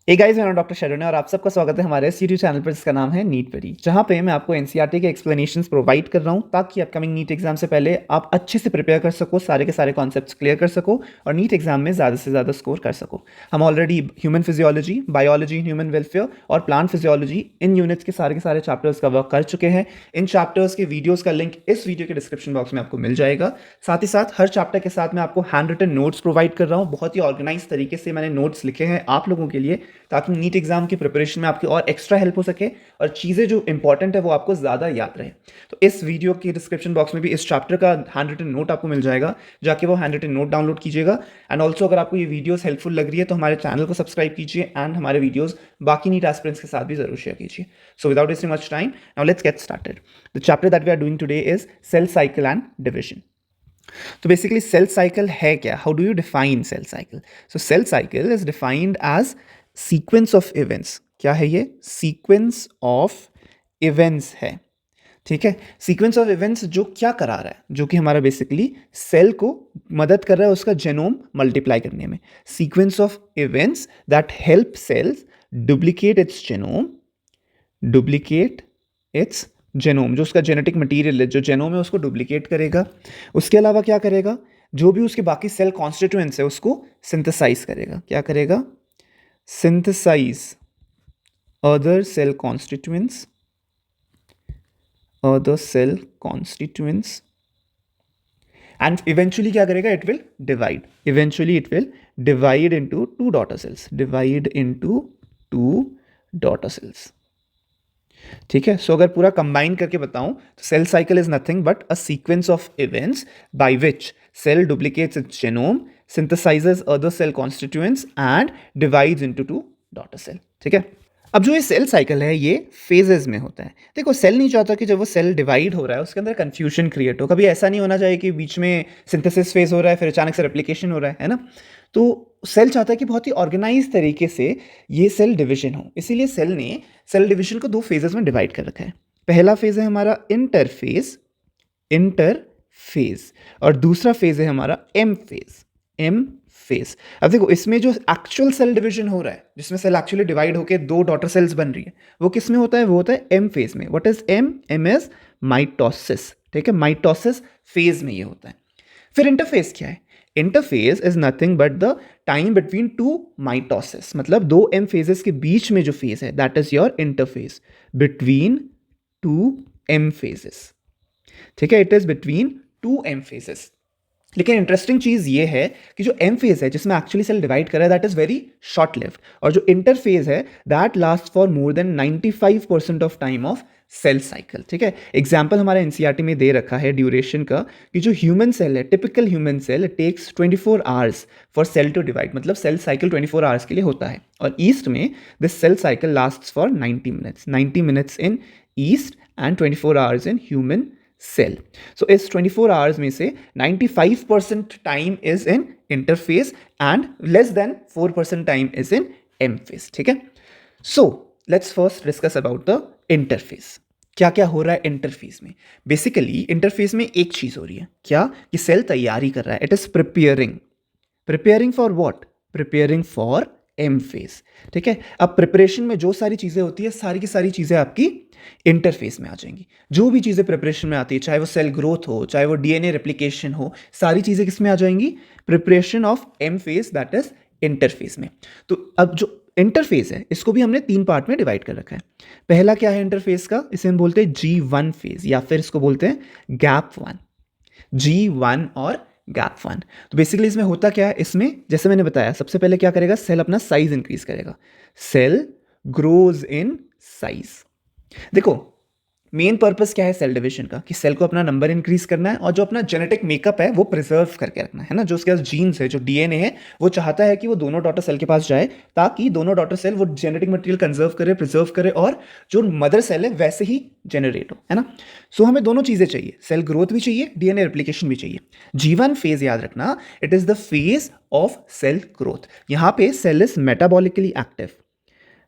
Hey guys, मेरा नाम doctor शरण है और आप सबका स्वागत है हमारे इस यूट्यूब चैनल पर जिसका नाम है नीट परी, जहां पे मैं आपको एनसीईआरटी के एक्सप्लेनेशंस प्रोवाइड कर रहा हूं ताकि अपकमिंग नीट एग्जाम से पहले आप अच्छे से प्रिपेयर कर सको, सारे के सारे कॉन्सेप्ट्स क्लियर कर सको और नीट एग्जाम में ज़्यादा से ज़्यादा स्कोर कर सको। हम already human physiology, biology, human welfare और प्लांट फिजियोलॉजी इन यूनिट्स के सारे चैप्टर्स कवर कर चुके हैं। इन चैप्टर्स के वीडियोज़ का लिंक इस वीडियो के डिस्क्रिप्शन बॉक्स में आपको मिल जाएगा। साथ ही साथ हर चैप्टर के साथ मैं आपको हैंड रिटन नोट्स प्रोवाइड कर रहा हूँ। बहुत ही ऑर्गेनाइज तरीके से मैंने नोट्स लिखे हैं आप लोगों के लिए, ताकि नीट एग्जाम की प्रिपरेशन में आपकी और एक्स्ट्रा हेल्प हो सके और चीज़ें जो इंपॉर्टेंट है वो आपको ज़्यादा याद रहे। तो इस वीडियो के डिस्क्रिप्शन बॉक्स में भी इस चैप्टर का हैंड रिटन नोट आपको मिल जाएगा, जाके वो हैंड रिटन नोट डाउनलोड कीजिएगा। एंड ऑल्सो अगर आपको ये वीडियोस हेल्पफुल लग रही है तो हमारे चैनल को सब्सक्राइब कीजिए एंड हमारे वीडियोस बाकी नीट एस्पिरेंट्स के साथ भी जरूर शेयर कीजिए। So without wasting much time, now let's get started. The chapter that we are doing today is cell cycle and division. तो बेसिकली सेल साइकिल है क्या? How do you define cell cycle? So cell cycle is defined as sequence of events. क्या है ये? Sequence of events है। ठीक है, sequence of events जो क्या करा रहा है, जो कि हमारा बेसिकली सेल को मदद कर रहा है उसका जेनोम मल्टीप्लाई करने में। Sequence of events that help cells duplicate its genome, duplicate its genome, जो उसका जेनेटिक मटेरियल है, जो जेनोम है उसको डुप्लीकेट करेगा। उसके अलावा क्या करेगा? जो भी उसके बाकी सेल कॉन्स्टिट्यूएंट्स है उसको सिंथेसाइज करेगा। क्या करेगा? Synthesise other cell constituents, other cell constituents and eventually क्या करेगा? It will divide, eventually it will divide into two daughter cells, divide into two daughter cells. ठीक है, सो अगर पूरा कंबाइन करके बताऊं तो cell cycle is nothing but a sequence of events by which cell duplicates its genome, synthesizes other cell constituents and divides into two daughter cell। ठीक है, अब जो ये सेल साइकिल है ये फेजेस में होता है। देखो, सेल नहीं चाहता कि जब वो सेल डिवाइड हो रहा है उसके अंदर कंफ्यूजन क्रिएट हो। कभी ऐसा नहीं होना चाहिए कि बीच में सिंथेसिस फेज हो रहा है फिर अचानक से रेप्लिकेशन हो रहा है ना। तो सेल चाहता है कि बहुत ही ऑर्गेनाइज तरीके से ये सेल डिवीजन हो, इसीलिए सेल ने सेल डिवीजन को दो फेजेस में डिवाइड कर रखा है। पहला फेज है हमारा इंटरफेज, इंटरफेज, और दूसरा फेज है हमारा एम फेज, एम फेज। अब देखो, इसमें जो एक्चुअल सेल डिवीजन हो रहा है, जिसमें सेल एक्चुअली डिवाइड होकर दो डॉटर सेल्स बन रही है, वो किस में होता है? वो होता है एम फेज में। What is M? M is mitosis. ठीक है, माइटोसिस फेज में ये होता है। फिर इंटरफेज क्या है? Interphase is nothing but the time between two mitosis, मतलब दो एम फेजेस के बीच में जो फेज है that is your interphase, between two M phases. ठीक है, it is between two M phases. लेकिन इंटरेस्टिंग चीज ये है कि जो एम फेज है जिसमें एक्चुअली सेल डिवाइड कर रहा है that is very short lived, और जो इंटरफेज है that last for more than 95% of time of cell cycle. ठीक है, एग्जाम्पल हमारा एनसीईआरटी में दे रखा है ड्यूरेशन का, कि जो ह्यूमन सेल है, typical human cell, it takes 24 hours for cell to divide, मतलब सेल साइकिल 24 आवर्स के लिए होता है। और ईस्ट में this cell cycle last for 90 minutes, 90 minutes in yeast and 24 hours in human cell. So इस 24 hours में से 95% time is in interphase and less than 4% time is in M phase. ठीक है, so let's first discuss about the interface. क्या क्या हो रहा है इंटरफेस में? बेसिकली इंटरफेस में एक चीज हो रही है, क्या? कि सेल तैयारी कर रहा है, it is preparing. Preparing for what? Preparing for M phase. ठीक है, अब प्रिपरेशन में जो सारी चीजें होती है सारी की सारी चीजें आपकी इंटरफेस में आ जाएंगी। जो भी चीजें प्रिपरेशन में आती है, चाहे वो सेल ग्रोथ हो, चाहे वो डीएनए रेप्लिकेशन हो, सारी चीजें किस में आ जाएंगी? Preparation of M phase, that is interface में। तो अब जो इंटरफेस है इसको भी हमने तीन पार्ट में डिवाइड कर रखा है। पहला क्या है इंटरफेस का? इसे हम बोलते हैं G1 फेज, या फिर इसको बोलते हैं गैप 1, G1 और गैप 1। तो बेसिकली इसमें होता क्या है? इसमें जैसे मैंने बताया, सबसे पहले क्या करेगा? सेल अपना साइज इंक्रीज करेगा, सेल ग्रोज इन साइज। देखो, मेन पर्पस क्या है सेल डिवीजन का? कि सेल को अपना नंबर इंक्रीज करना है और जो अपना जेनेटिक मेकअप है वो प्रिजर्व करके रखना है ना। जो उसके पास जीन्स है, जो डीएनए है, वो चाहता है कि वो दोनों डॉटर सेल के पास जाए, ताकि दोनों डॉटर सेल वो जेनेटिक मटेरियल कंजर्व करे, प्रिजर्व करे, और जो मदर सेल है वैसे ही जनरेट हो, है ना। सो हमें दोनों चीजें चाहिए, सेल ग्रोथ भी चाहिए, डीएनए रेप्लिकेशन भी चाहिए। G1 फेज याद रखना, it is the phase of cell growth. यहां पे cell is metabolically active,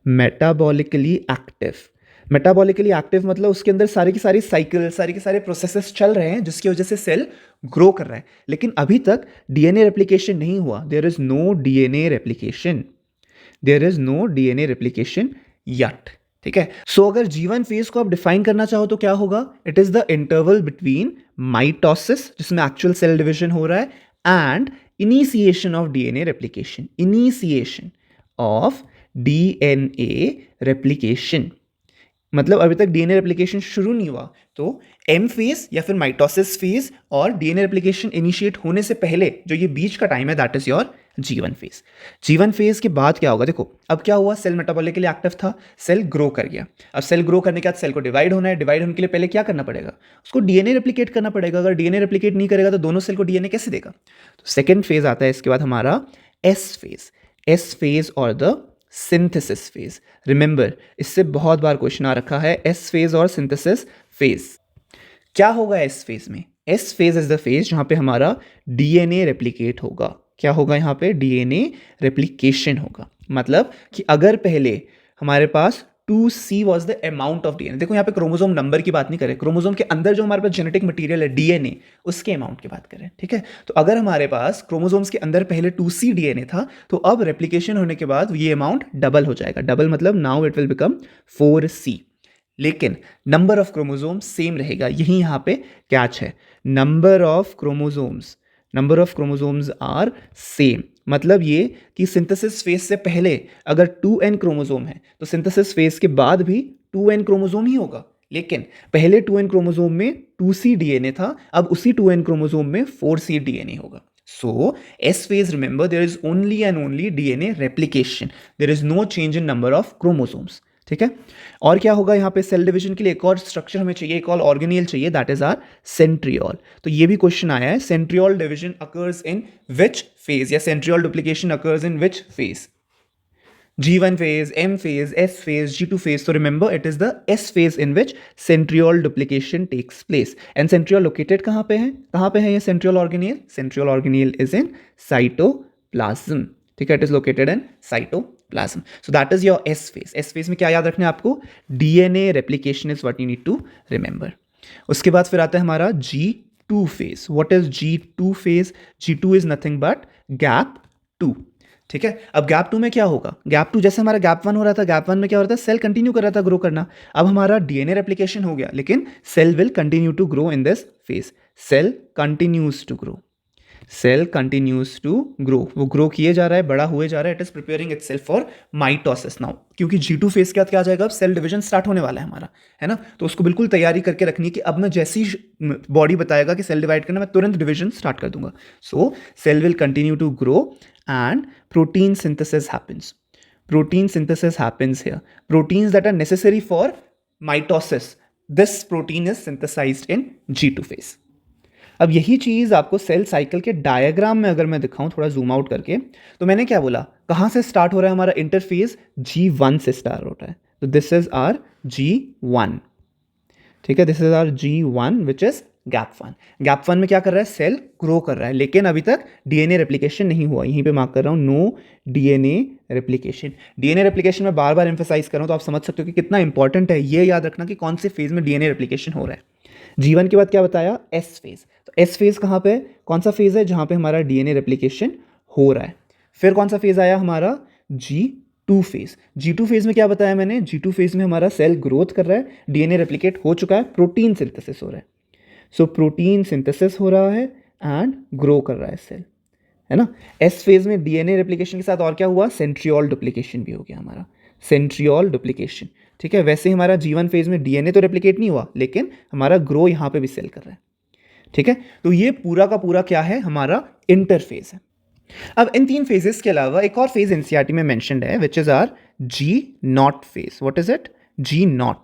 metabolically active. Metabolically active मतलब उसके अंदर सारी की सारी साइकिल, सारे के सारे प्रोसेसेस चल रहे हैं जिसकी वजह से सेल ग्रो कर रहा है। लेकिन अभी तक डीएनए रेप्लिकेशन नहीं हुआ, there is no DNA replication, there is no DNA replication yet. ठीक है, सो अगर G1 फेज को आप डिफाइन करना चाहो तो क्या होगा, it is the interval between mitosis जिसमें एक्चुअल सेल डिविजन हो रहा है and initiation of DNA replication, initiation of DNA replication. मतलब अभी तक डीएनए रेप्लिकेशन शुरू नहीं हुआ, तो एम फेज या फिर माइटोसिस फेज और डीएनए रेप्लिकेशन इनिशिएट होने से पहले जो ये बीच का टाइम है that is your G1 phase. G1 phase के बाद क्या होगा, देखो अब क्या हुआ, सेल मेटाबॉलिकली एक्टिव था, सेल ग्रो कर गया। अब सेल ग्रो करने के बाद सेल को डिवाइड होना है, डिवाइड होने के लिए पहले क्या करना पड़ेगा, उसको डीएनए रेप्लिकेट करना पड़ेगा। अगर डीएनए रेप्लिकेट नहीं करेगा तो दोनों सेल को डीएनए कैसे देगा। तो सेकेंड फेज आता है इसके बाद हमारा एस फेज, एस फेज और द सिंथेसिस फेज। रिमेंबर इससे बहुत बार क्वेश्चन आ रखा है, एस फेज और सिंथेसिस फेज। क्या होगा एस फेज में, S phase is the phase जहां पे हमारा डीएनए रेप्लिकेट होगा। क्या होगा यहाँ पे, डीएनए रेप्लिकेशन होगा। मतलब कि अगर पहले हमारे पास 2C was the amount of DNA, देखो यहाँ पे क्रोमोसोम नंबर की बात नहीं करें, क्रोमोसोम के अंदर जो हमारे पास जेनेटिक मटेरियल है डीएनए उसके अमाउंट की बात करें। ठीक है, तो अगर हमारे पास क्रोमोसोम्स के अंदर पहले 2C डीएनए था तो अब रेप्लिकेशन होने के बाद ये अमाउंट डबल हो जाएगा। डबल मतलब now it will become 4C, लेकिन नंबर ऑफ क्रोमोसोम्स सेम रहेगा। यही यहाँ पे कैच है, number of chromosomes are same. मतलब ये कि सिंथेसिस फेज से पहले अगर 2n क्रोमोसोम है तो सिंथेसिस फेज के बाद भी 2n क्रोमोसोम ही होगा, लेकिन पहले 2n क्रोमोसोम में 2C डीएनए था, अब उसी 2n क्रोमोसोम में 4C डीएनए होगा। So S phase, remember there is only and only DNA replication, there is no change in number of chromosomes. ठीक है, और क्या होगा यहाँ पे, सेल डिवीजन के लिए एक और स्ट्रक्चर हमें चाहिए, एक और ऑर्गेनेल चाहिए, दैट इज आर सेंट्रियोल। तो ये भी क्वेश्चन आया है, centriole division occurs in which phase, या centriole duplication occurs in which phase, G1 phase, M phase, S phase, G2 phase. So remember it is the S phase in which centriole duplication takes place. And centriole located कहाँ पे है, कहाँ पे है ये centriole organelle? Centriole organelle is in cytoplasm. ठीक है, it is located in cytoplasm. So that is your S phase. S phase में क्या याद रखना है आपको, DNA replication is what you need to remember. उसके बाद फिर आता है हमारा G2 phase. What is G2 phase? G2 is nothing but gap 2. ठीक है, अब गैप 2 में क्या होगा, गैप 2 जैसे हमारा गैप 1 हो रहा था, गैप 1 में क्या हो रहा था, सेल कंटिन्यू कर रहा था ग्रो करना। अब हमारा डीएनए रेप्लिकेशन हो गया, लेकिन cell will continue to grow in this phase. Cell continues to grow, cell continues to grow, वो ग्रो किए जा रहा है, बड़ा हुए जा रहा है, it is preparing itself for mitosis now. क्योंकि G2 फेज के बाद क्या आ जाएगा, अब सेल डिवीजन स्टार्ट होने वाला है हमारा, है ना। तो उसको बिल्कुल तैयारी करके रखनी है कि अब मैं जैसी बॉडी बताएगा कि सेल डिवाइड करना, मैं तुरंत डिवीजन स्टार्ट कर दूंगा। So cell will continue to grow and protein synthesis happens. Protein synthesis happens here. Proteins that are necessary for mitosis, this protein is synthesized in G2 phase. अब यही चीज़ आपको cell cycle के diagram में अगर मैं दिखाऊं थोड़ा जूम आउट करके, तो मैंने क्या बोला, कहाँ से स्टार्ट हो रहा है हमारा इंटरफेज, G1 से स्टार्ट होता है। तो दिस इज आर G1, ठीक है, this is our G1 which is gap 1। Gap 1 में क्या कर रहा है, सेल ग्रो कर रहा है, लेकिन अभी तक डीएनए रेप्लिकेशन नहीं हुआ। यहीं पे मार्क कर रहा हूँ, no DNA replication. DNA replication में बार बार एम्फेसाइज कर रहा हूँ, तो आप समझ सकते हो कि कितना इंपॉर्टेंट है। ये याद रखना कि कौन से फेज में डीएनए रेप्लिकेशन हो रहा है। G1 के बाद क्या बताया, एस फेज। तो एस फेज कहाँ पे, कौन सा फेज है जहाँ पे हमारा डीएनए रेप्लिकेशन हो रहा है। फिर कौन सा फेज आया हमारा, G2 फेज। G2 फेज में क्या बताया मैंने, G2 फेज में हमारा सेल ग्रोथ कर रहा है, डीएनए रेप्लिकेट हो चुका है, प्रोटीन सिंथेसिस हो रहा है। सो प्रोटीन सिंथेसिस हो रहा है एंड ग्रो कर रहा है सेल, है ना। एस फेज में डीएनए रेप्लिकेशन के साथ और क्या हुआ, सेंट्रियोल डुप्लीकेशन भी हो गया हमारा, सेंट्रियोल डुप्लीकेशन। ठीक है, वैसे ही हमारा G1 फेज में डीएनए तो रेप्लिकेट नहीं हुआ, लेकिन हमारा ग्रो यहाँ पे भी सेल कर रहा है। ठीक है, तो ये पूरा का पूरा क्या है, हमारा इंटरफेज है। अब इन 3 फेजेस के अलावा एक और फेज एनसीईआरटी में मेंशन्ड है, which is our G0 phase. What is it, G0,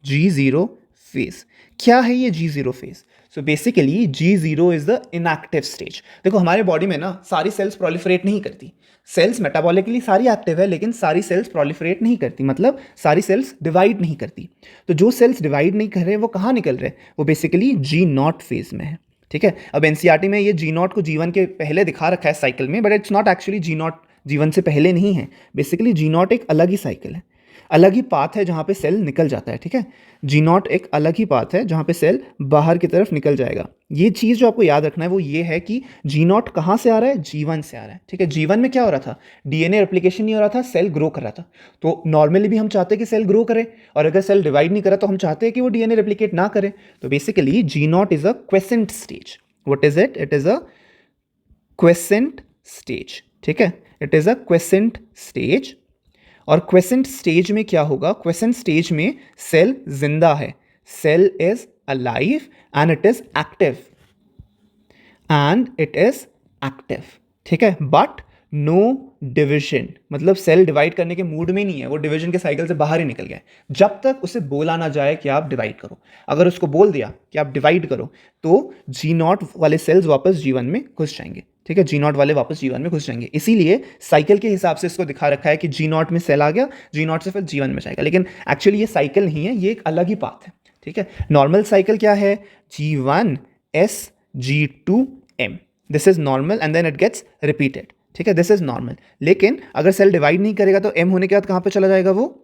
G0 phase. क्या है ये G0 phase? So basically G0 is the inactive stage. देखो हमारे बॉडी में ना सारी सेल्स प्रोलिफरेट नहीं करती, सेल्स मेटाबॉलिकली सारी एक्टिव है, लेकिन सारी सेल्स प्रोलिफरेट नहीं करती, मतलब सारी सेल्स डिवाइड नहीं करती। तो जो सेल्स डिवाइड नहीं कर रहे वो कहाँ निकल रहे, वो बेसिकली G0 फेज में है। ठीक है, अब एनसीईआरटी में ये G0 को G1 के पहले दिखा रखा है साइकिल में, but it's not actually G0 G1 से पहले नहीं है। बेसिकली G0 एक अलग ही साइकिल है। अलग ही पाथ है जहाँ पे सेल निकल जाता है, ठीक है। जी नॉट एक अलग ही पाथ है जहाँ पे सेल बाहर की तरफ निकल जाएगा। ये चीज़ जो आपको याद रखना है वो ये है कि जी नॉट कहाँ से आ रहा है, G1 से आ रहा है, ठीक है। G1 में क्या हो रहा था, डीएनए रेप्लिकेशन नहीं हो रहा था, सेल ग्रो कर रहा था। तो नॉर्मली भी हम चाहते हैं कि सेल ग्रो करे, और अगर सेल डिवाइड नहीं करा तो हम चाहते हैं कि वो डीएनए रेप्लिकेट ना करे। तो basically G naught is a quiescent stage. What is it? It is a quiescent stage, ठीक है। It is a quiescent stage. और क्वेसेंट स्टेज में क्या होगा, क्वेसेंट स्टेज में सेल जिंदा है, cell is alive and it is active, ठीक है। बट नो डिविजन, मतलब सेल डिवाइड करने के मूड में नहीं है, वो डिवीजन के साइकिल से बाहर ही निकल गया है। जब तक उसे बोला ना जाए कि आप डिवाइड करो, अगर उसको बोल दिया कि आप डिवाइड करो तो जी नॉट वाले सेल्स वापस जीवन में घुस जाएंगे, ठीक है। जी नॉट वाले वापस जीवन में घुस जाएंगे। इसीलिए साइकिल के हिसाब से इसको दिखा रखा है कि जी नॉट में सेल आ गया, जी नॉट से फिर जीवन में जाएगा, लेकिन एक्चुअली ये साइकिल नहीं है, ये एक अलग ही पाथ है, ठीक है। नॉर्मल साइकिल क्या है, G1 S G2 M, this is normal and then it gets repeated, ठीक है। This is normal. लेकिन अगर सेल डिवाइड नहीं करेगा तो M होने के बाद कहाँ पे चला जाएगा, वो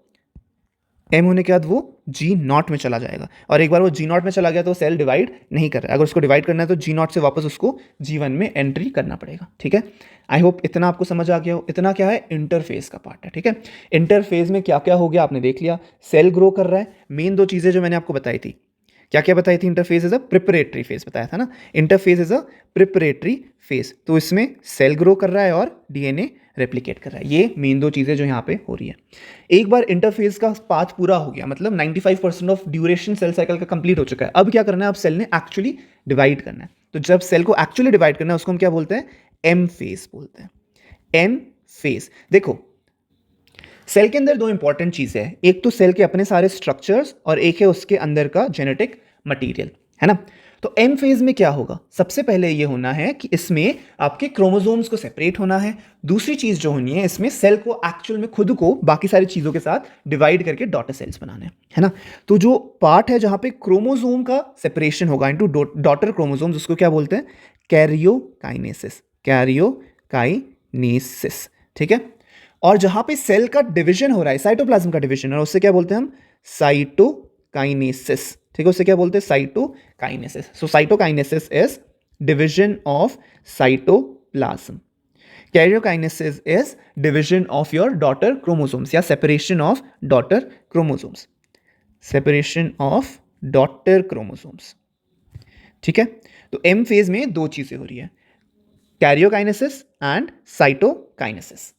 M होने के बाद वो जी नॉट में चला जाएगा, और एक बार वो जी नॉट में चला गया तो सेल डिवाइड नहीं कर रहा है। अगर उसको डिवाइड करना है तो जी नॉट से वापस उसको G1 में एंट्री करना पड़ेगा, ठीक है। आई होप इतना आपको समझ आ गया हो। इतना क्या है, इंटरफेस का पार्ट है, ठीक है। इंटरफेस में क्या क्या हो गया आपने देख लिया। सेल ग्रो कर रहा है, मेन दो चीज़ें जो मैंने आपको बताई थी, क्या क्या बताई थी, interface is a preparatory phase बताया था ना, interface is a preparatory phase. तो इसमें सेल ग्रो कर रहा है और डीएनए रेप्लिकेट कर रहा है, ये मेन दो चीज़ें जो यहाँ पे हो रही है। एक बार इंटरफेस का पाथ पूरा हो गया, मतलब 95% ऑफ ड्यूरेशन सेल साइकिल का कंप्लीट हो चुका है। अब क्या करना है, अब सेल ने एक्चुअली डिवाइड करना है। तो जब सेल को एक्चुअली डिवाइड करना है उसको हम क्या बोलते हैं, एम फेज बोलते हैं, एम फेज। देखो सेल के अंदर दो इंपॉर्टेंट चीजें हैं, एक तो सेल के अपने सारे स्ट्रक्चर्स और एक है उसके अंदर का जेनेटिक मटेरियल, है ना। तो एम फेज में क्या होगा, सबसे पहले ये होना है कि इसमें आपके क्रोमोसोम्स को सेपरेट होना है। दूसरी चीज जो होनी है, इसमें सेल को एक्चुअल में खुद को बाकी सारी चीजों के साथ डिवाइड करके डॉटर सेल्स बनाने हैं, है ना। तो जो पार्ट है जहां पे क्रोमोसोम का सेपरेशन होगा इनटू डॉटर क्रोमोसोम्स, उसको क्या बोलते हैं, कैरियोकाइनेसिस, कैरियोकाइनेसिस, ठीक है। और जहां पे सेल का डिवीजन हो रहा है, साइटोप्लाज्म का डिवीजन, और उससे क्या बोलते हैं हम, साइटोकाइनेसिस, ठीक है। उससे क्या बोलते हैं, cytokinesis. So cytokinesis is division of cytoplasm, karyokinesis is division of your daughter chromosomes या separation of daughter chromosomes, separation of daughter chromosomes, ठीक है। तो एम फेज में दो चीजें हो रही है, कैरियोकाइनेसिस एंड साइटोकाइनेसिस।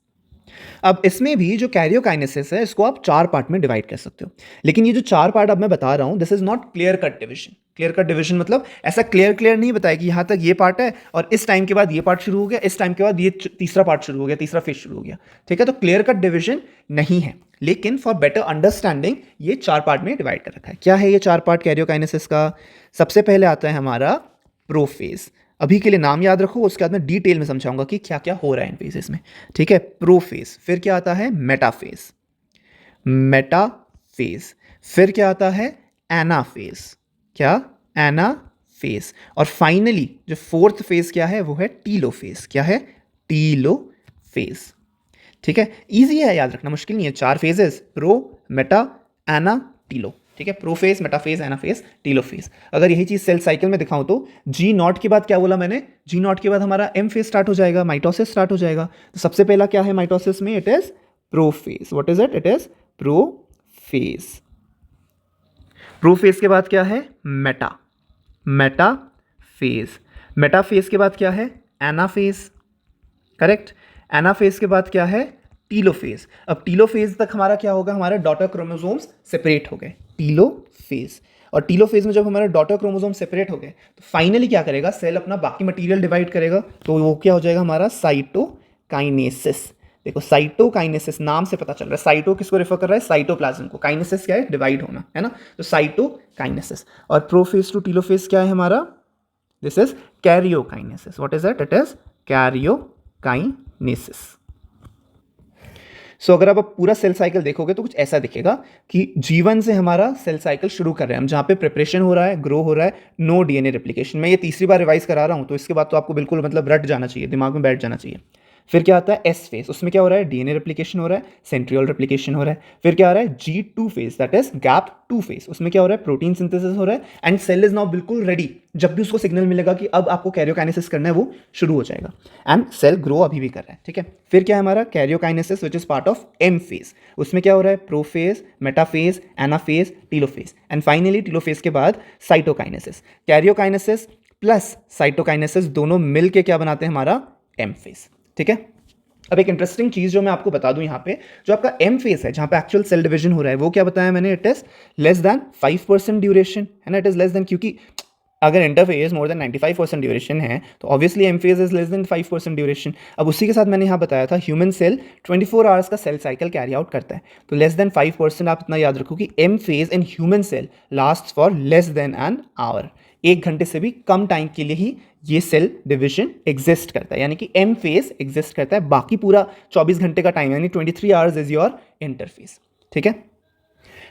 अब इसमें भी जो कैरियोकाइनेसिस है इसको आप चार पार्ट में डिवाइड कर सकते हो, लेकिन ये जो चार पार्ट अब मैं बता रहा हूं this is not clear cut division. Clear cut division मतलब ऐसा क्लियर नहीं बताया कि यहां तक ये पार्ट है और इस टाइम के बाद ये पार्ट शुरू हो गया, इस टाइम के बाद ये तीसरा पार्ट शुरू हो गया, तीसरा फेज शुरू हो गया, ठीक है। तो क्लियर कट डिवीजन नहीं है, लेकिन फॉर बेटर अंडरस्टैंडिंग ये चार पार्ट में डिवाइड कर रखा है। क्या है ये चार पार्ट कैरियोकाइनेसिस का, सबसे पहले आता है हमारा प्रोफेज। अभी के लिए नाम याद रखो, उसके बाद मैं डिटेल में समझाऊंगा कि क्या क्या हो रहा है इन फेजेस में, ठीक है। प्रोफेज, फिर क्या आता है, मेटाफेज, मेटाफेज, फिर क्या आता है, एनाफेज, क्या, एनाफेज, और फाइनली जो फोर्थ फेज क्या है वो है टीलोफेज, क्या है, टीलोफेज, ठीक है। इजी है याद रखना, मुश्किल नहीं है। चार फेजेस, प्रो, मेटा, एना, टीलो, ठीक है। Prophase, metaphase, anaphase, telophase. अगर यही चीज सेल साइकिल में दिखाऊं तो जी नॉट के बाद क्या बोला मैंने, जी नॉट के बाद हमारा एम फेज स्टार्ट हो जाएगा, माइटोसिस स्टार्ट हो जाएगा। तो सबसे पहला क्या है माइटोसिस में, it is prophase. What is it, it is prophase. Prophase के बाद क्या है, मेटा, मेटाफेज। मेटाफेज के बाद क्या है, एनाफेज, करेक्ट। एनाफेज के बाद क्या है, टीलोफेज। अब टीलोफेज तक हमारा क्या होगा, हमारे डॉटर क्रोमोसोम्स सेपरेट हो गए, टीलोफेज। और टीलोफेज में जब हमारे डॉटर क्रोमोसोम सेपरेट हो गए तो फाइनली क्या करेगा, सेल अपना बाकी मटेरियल डिवाइड करेगा, तो वो क्या हो जाएगा हमारा, साइटोकाइनेसिस। देखो साइटोकाइनेसिस नाम से पता चल रहा है, साइटो किसको रेफर कर रहा है, साइटोप्लाज्म को, काइनेसिस क्या है, डिवाइड होना, है ना। तो साइटोकाइनेसिस। और प्रोफेज टू टीलोफेज क्या है हमारा, this is karyokinesis. What is it, it is karyokinesis. So अगर आप पूरा सेल साइकिल देखोगे तो कुछ ऐसा दिखेगा कि जीवन से हमारा सेल साइकिल शुरू कर रहे हैं हम, जहाँ पे प्रिपरेशन हो रहा है, ग्रो हो रहा है, नो डीएनए रेप्लिकेशन। मैं ये तीसरी बार रिवाइज करा रहा हूँ, तो इसके बाद तो आपको बिल्कुल मतलब रट जाना चाहिए, दिमाग में बैठ जाना चाहिए। फिर क्या आता है एस फेज, उसमें क्या हो रहा है डीएनए रेप्लिकेशन हो रहा है, सेंट्रियोल रेप्लिकेशन हो रहा है। फिर क्या आ रहा है G2 phase, that is gap 2 phase, उसमें क्या हो रहा है प्रोटीन सिंथेसिस हो रहा है एंड सेल इज नाउ बिल्कुल रेडी, जब भी उसको सिग्नल मिलेगा कि अब आपको कैरियोकाइनेसिस करना है वो शुरू हो जाएगा एंड सेल ग्रो अभी भी कर रहा है, ठीक है। फिर क्या है हमारा karyokinesis which is part of M phase, उसमें क्या हो रहा है prophase, metaphase, anaphase, telophase and finally telophase के बाद साइटोकाइनेसिस। कैरियोकाइनेसिस प्लस साइटोकाइनेसिस दोनों मिलके क्या बनाते हैं हमारा एम फेज, ठीक है। अब एक इंटरेस्टिंग चीज जो मैं आपको बता दूं यहाँ पे, जो आपका एम फेज है जहाँ पे एक्चुअल सेल डिवीजन हो रहा है, वो क्या बताया मैंने, it is less than 5% duration, है ना, इट इज लेस देन, क्योंकि अगर इंटरफेज मोर देन 95% ड्यूरेशन है तो obviously M phase is less than 5% duration. अब उसी के साथ मैंने यहाँ बताया था ह्यूमन सेल 24 आवर्स का सेल साइकिल कैरी आउट करता है, तो लेस देन 5%, आप इतना याद रखो कि M phase in human cell last for less than an hour, 1 घंटे से भी कम टाइम के लिए ही ये सेल डिवीजन एग्जिस्ट करता है, यानी कि एम फेज एग्जिस्ट करता है, बाकी पूरा 24 घंटे का टाइम यानी 23 आवर्स इज योर इंटरफेज, ठीक है।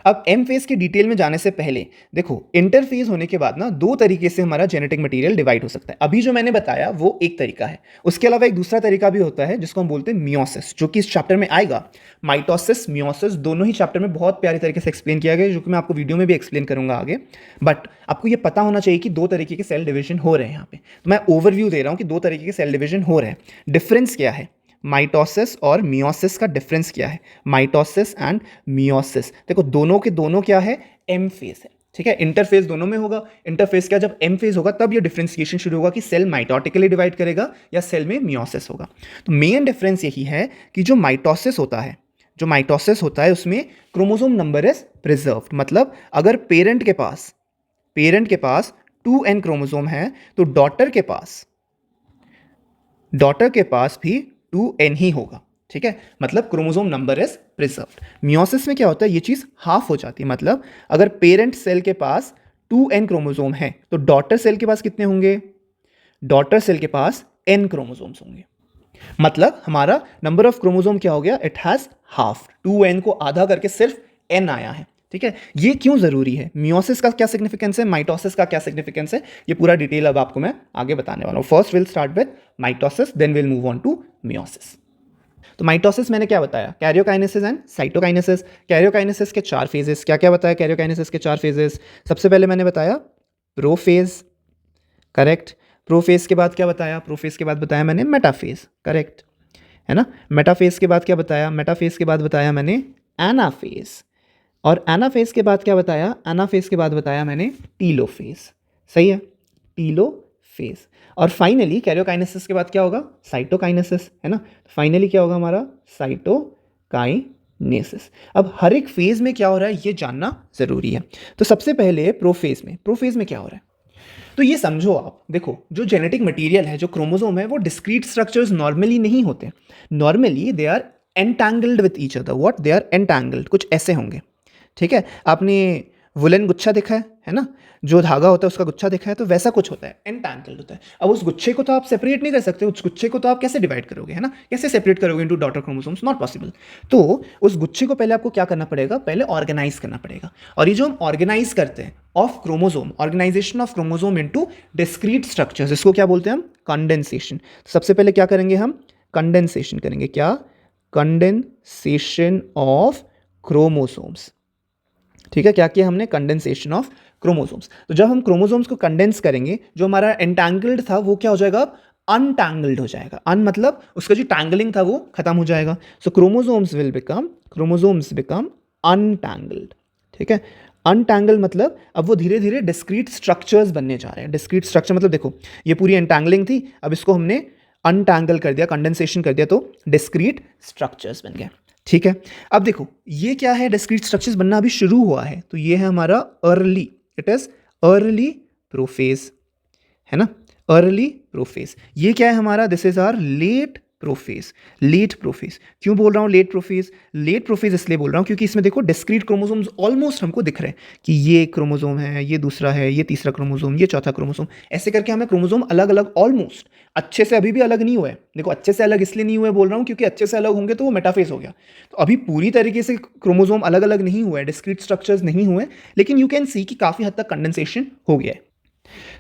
अब एम फेज के डिटेल में जाने से पहले देखो, इंटरफेज होने के बाद ना दो तरीके से हमारा जेनेटिक मटेरियल डिवाइड हो सकता है। अभी जो मैंने बताया वो एक तरीका है, उसके अलावा एक दूसरा तरीका भी होता है जिसको हम बोलते हैं मियोसिस, जो कि इस चैप्टर में आएगा। माइटोसिस, मियोसिस दोनों ही चैप्टर में बहुत प्यारी तरीके से एक्सप्लेन किया गया है, जो कि मैं आपको वीडियो में भी एक्सप्लेन करूंगा आगे। बट आपको ये पता होना चाहिए कि दो तरीके के सेल डिवीजन हो रहे हैं यहाँ पे, तो मैं ओवरव्यू दे रहा हूँ कि दो तरीके के सेल डिवीजन हो रहे हैं, डिफरेंस क्या है, माइटोसिस और मियोसिस का डिफरेंस क्या है, माइटोसिस एंड मियोसिस। देखो दोनों के दोनों क्या है, एम फेज है, ठीक है। इंटरफेज दोनों में होगा, इंटरफेज क्या, जब एम फेज होगा तब ये डिफरेंशिएशन शुरू होगा कि सेल माइटोटिकली डिवाइड करेगा या सेल में मियोसिस होगा। तो मेन डिफरेंस यही है कि जो माइटोसिस होता है, जो माइटोसिस होता है उसमें क्रोमोसोम नंबर इज प्रिजर्व्ड, मतलब अगर पेरेंट के पास 2n क्रोमोसोम है तो डॉटर के पास भी 2n ही होगा, ठीक है, मतलब chromosome number is preserved. Meiosis में क्या होता है, ये चीज हाफ हो जाती है, मतलब अगर पेरेंट सेल के पास 2n क्रोमोसोम है तो डॉटर सेल के पास कितने होंगे, डॉटर सेल के पास n क्रोमोसोम्स होंगे, मतलब हमारा नंबर ऑफ क्रोमोसोम क्या हो गया, इट हैज हाफ, 2n को आधा करके सिर्फ n आया है, ठीक है। ये क्यों जरूरी है, मियोसिस का क्या सिग्निफिकेंस है, माइटोसिस का क्या सिग्निफिकेंस है, ये पूरा डिटेल अब आपको मैं आगे बताने वाला हूं। First will start with mitosis, then will move on to meiosis. तो माइटोसिस मैंने क्या बताया, कैरियोकाइनेसिस एंड साइटोकाइनेसिस। कैरियोकाइनेसिस के 4 फेजेस, क्या क्या बताया कैरियोकाइनेसिस के 4 फेजेस, सबसे पहले मैंने बताया प्रोफेज, करेक्ट। प्रोफेज के बाद क्या बताया, प्रोफेज के बाद बताया मैंने मेटाफेज, करेक्ट है ना। मेटाफेज के बाद क्या बताया, मेटाफेज के बाद बताया मैंने एनाफेज, और एनाफेज के बाद क्या बताया, एनाफेज के बाद बताया मैंने टीलोफेज, सही है, टीलोफेज। और फाइनली कैरियोकाइनेसिस के बाद क्या होगा, साइटोकाइनेसिस, है ना। फाइनली क्या होगा हमारा, साइटोकाइनेसिस। अब हर एक फेज में क्या हो रहा है ये जानना जरूरी है। तो सबसे पहले प्रोफेज में क्या हो रहा है, तो ये समझो आप, देखो जो जेनेटिक मटेरियल है, जो क्रोमोसोम है, वो डिस्क्रीट स्ट्रक्चर्स नॉर्मली नहीं होते, normally they are entangled with each other, what, they are entangled, कुछ ऐसे होंगे, ठीक है। आपने वुलन गुच्छा देखा है ना, जो धागा होता है उसका गुच्छा देखा है, तो वैसा कुछ होता है, एंटैंगल्ड होता है। अब उस गुच्छे को तो आप सेपरेट नहीं कर सकते, उस गुच्छे को तो आप कैसे डिवाइड करोगे, है ना, कैसे सेपरेट करोगे into daughter chromosomes, not possible. तो उस गुच्छे को पहले आपको क्या करना पड़ेगा, पहले ऑर्गेनाइज करना पड़ेगा, और ये जो हम ऑर्गेनाइज करते हैं of chromosome, organization of chromosome into discrete structures, इसको क्या बोलते हैं हम, कंडेंसेशन। सबसे पहले क्या करेंगे हम, कंडेंसेशन करेंगे, क्या, कंडेंसेशन ऑफ क्रोमोसोम्स, ठीक है। क्या किया हमने, कंडेंसेशन ऑफ क्रोमोसोम्स। तो जब हम क्रोमोसोम्स को कंडेंस करेंगे, जो हमारा एंटैंगल्ड था वो क्या हो जाएगा, अनटैंगल्ड हो जाएगा, अन मतलब उसका जो टैंगलिंग था वो खत्म हो जाएगा। सो क्रोमोसोम्स बिकम अनटैंगल्ड, ठीक है। अनटैंगल मतलब अब वो धीरे धीरे डिस्क्रीट स्ट्रक्चर्स बनने जा रहे हैं। डिस्क्रीट स्ट्रक्चर मतलब देखो ये पूरी एंटैंगलिंग थी, अब इसको हमने अनटैंगल कर दिया, कंडेंसेशन कर दिया, तो डिस्क्रीट स्ट्रक्चर्स बन गए, ठीक है। अब देखो ये क्या है, डिस्क्रीट स्ट्रक्चर्स बनना अभी शुरू हुआ है, तो ये है हमारा early, it is early prophase, है ना, अर्ली प्रोफेज। ये क्या है हमारा, this is our late prophase, late prophase. क्यों बोल रहा हूँ लेट प्रोफेज, लेट प्रोफेज इसलिए बोल रहा हूँ क्योंकि इसमें देखो डिस्क्रीट क्रोमोसोम्स ऑलमोस्ट हमको दिख रहे हैं कि ये एक क्रोमोसोम है, ये दूसरा है, ये तीसरा क्रोमोसोम, ये चौथा क्रोमोसोम, ऐसे करके हमें क्रोमोसोम अलग अलग ऑलमोस्ट, अच्छे से अभी भी अलग नहीं हुए। देखो अच्छे से अलग इसलिए नहीं हुए बोल रहा हूँ क्योंकि अच्छे से अलग होंगे तो वो मेटाफेज हो गया, तो अभी पूरी तरीके से क्रोमोसोम अलग अलग नहीं हुए, डिस्क्रीट स्ट्रक्चर्स नहीं हुए, लेकिन यू कैन सी कि काफ़ी हद तक कंडेंसेशन हो गया है।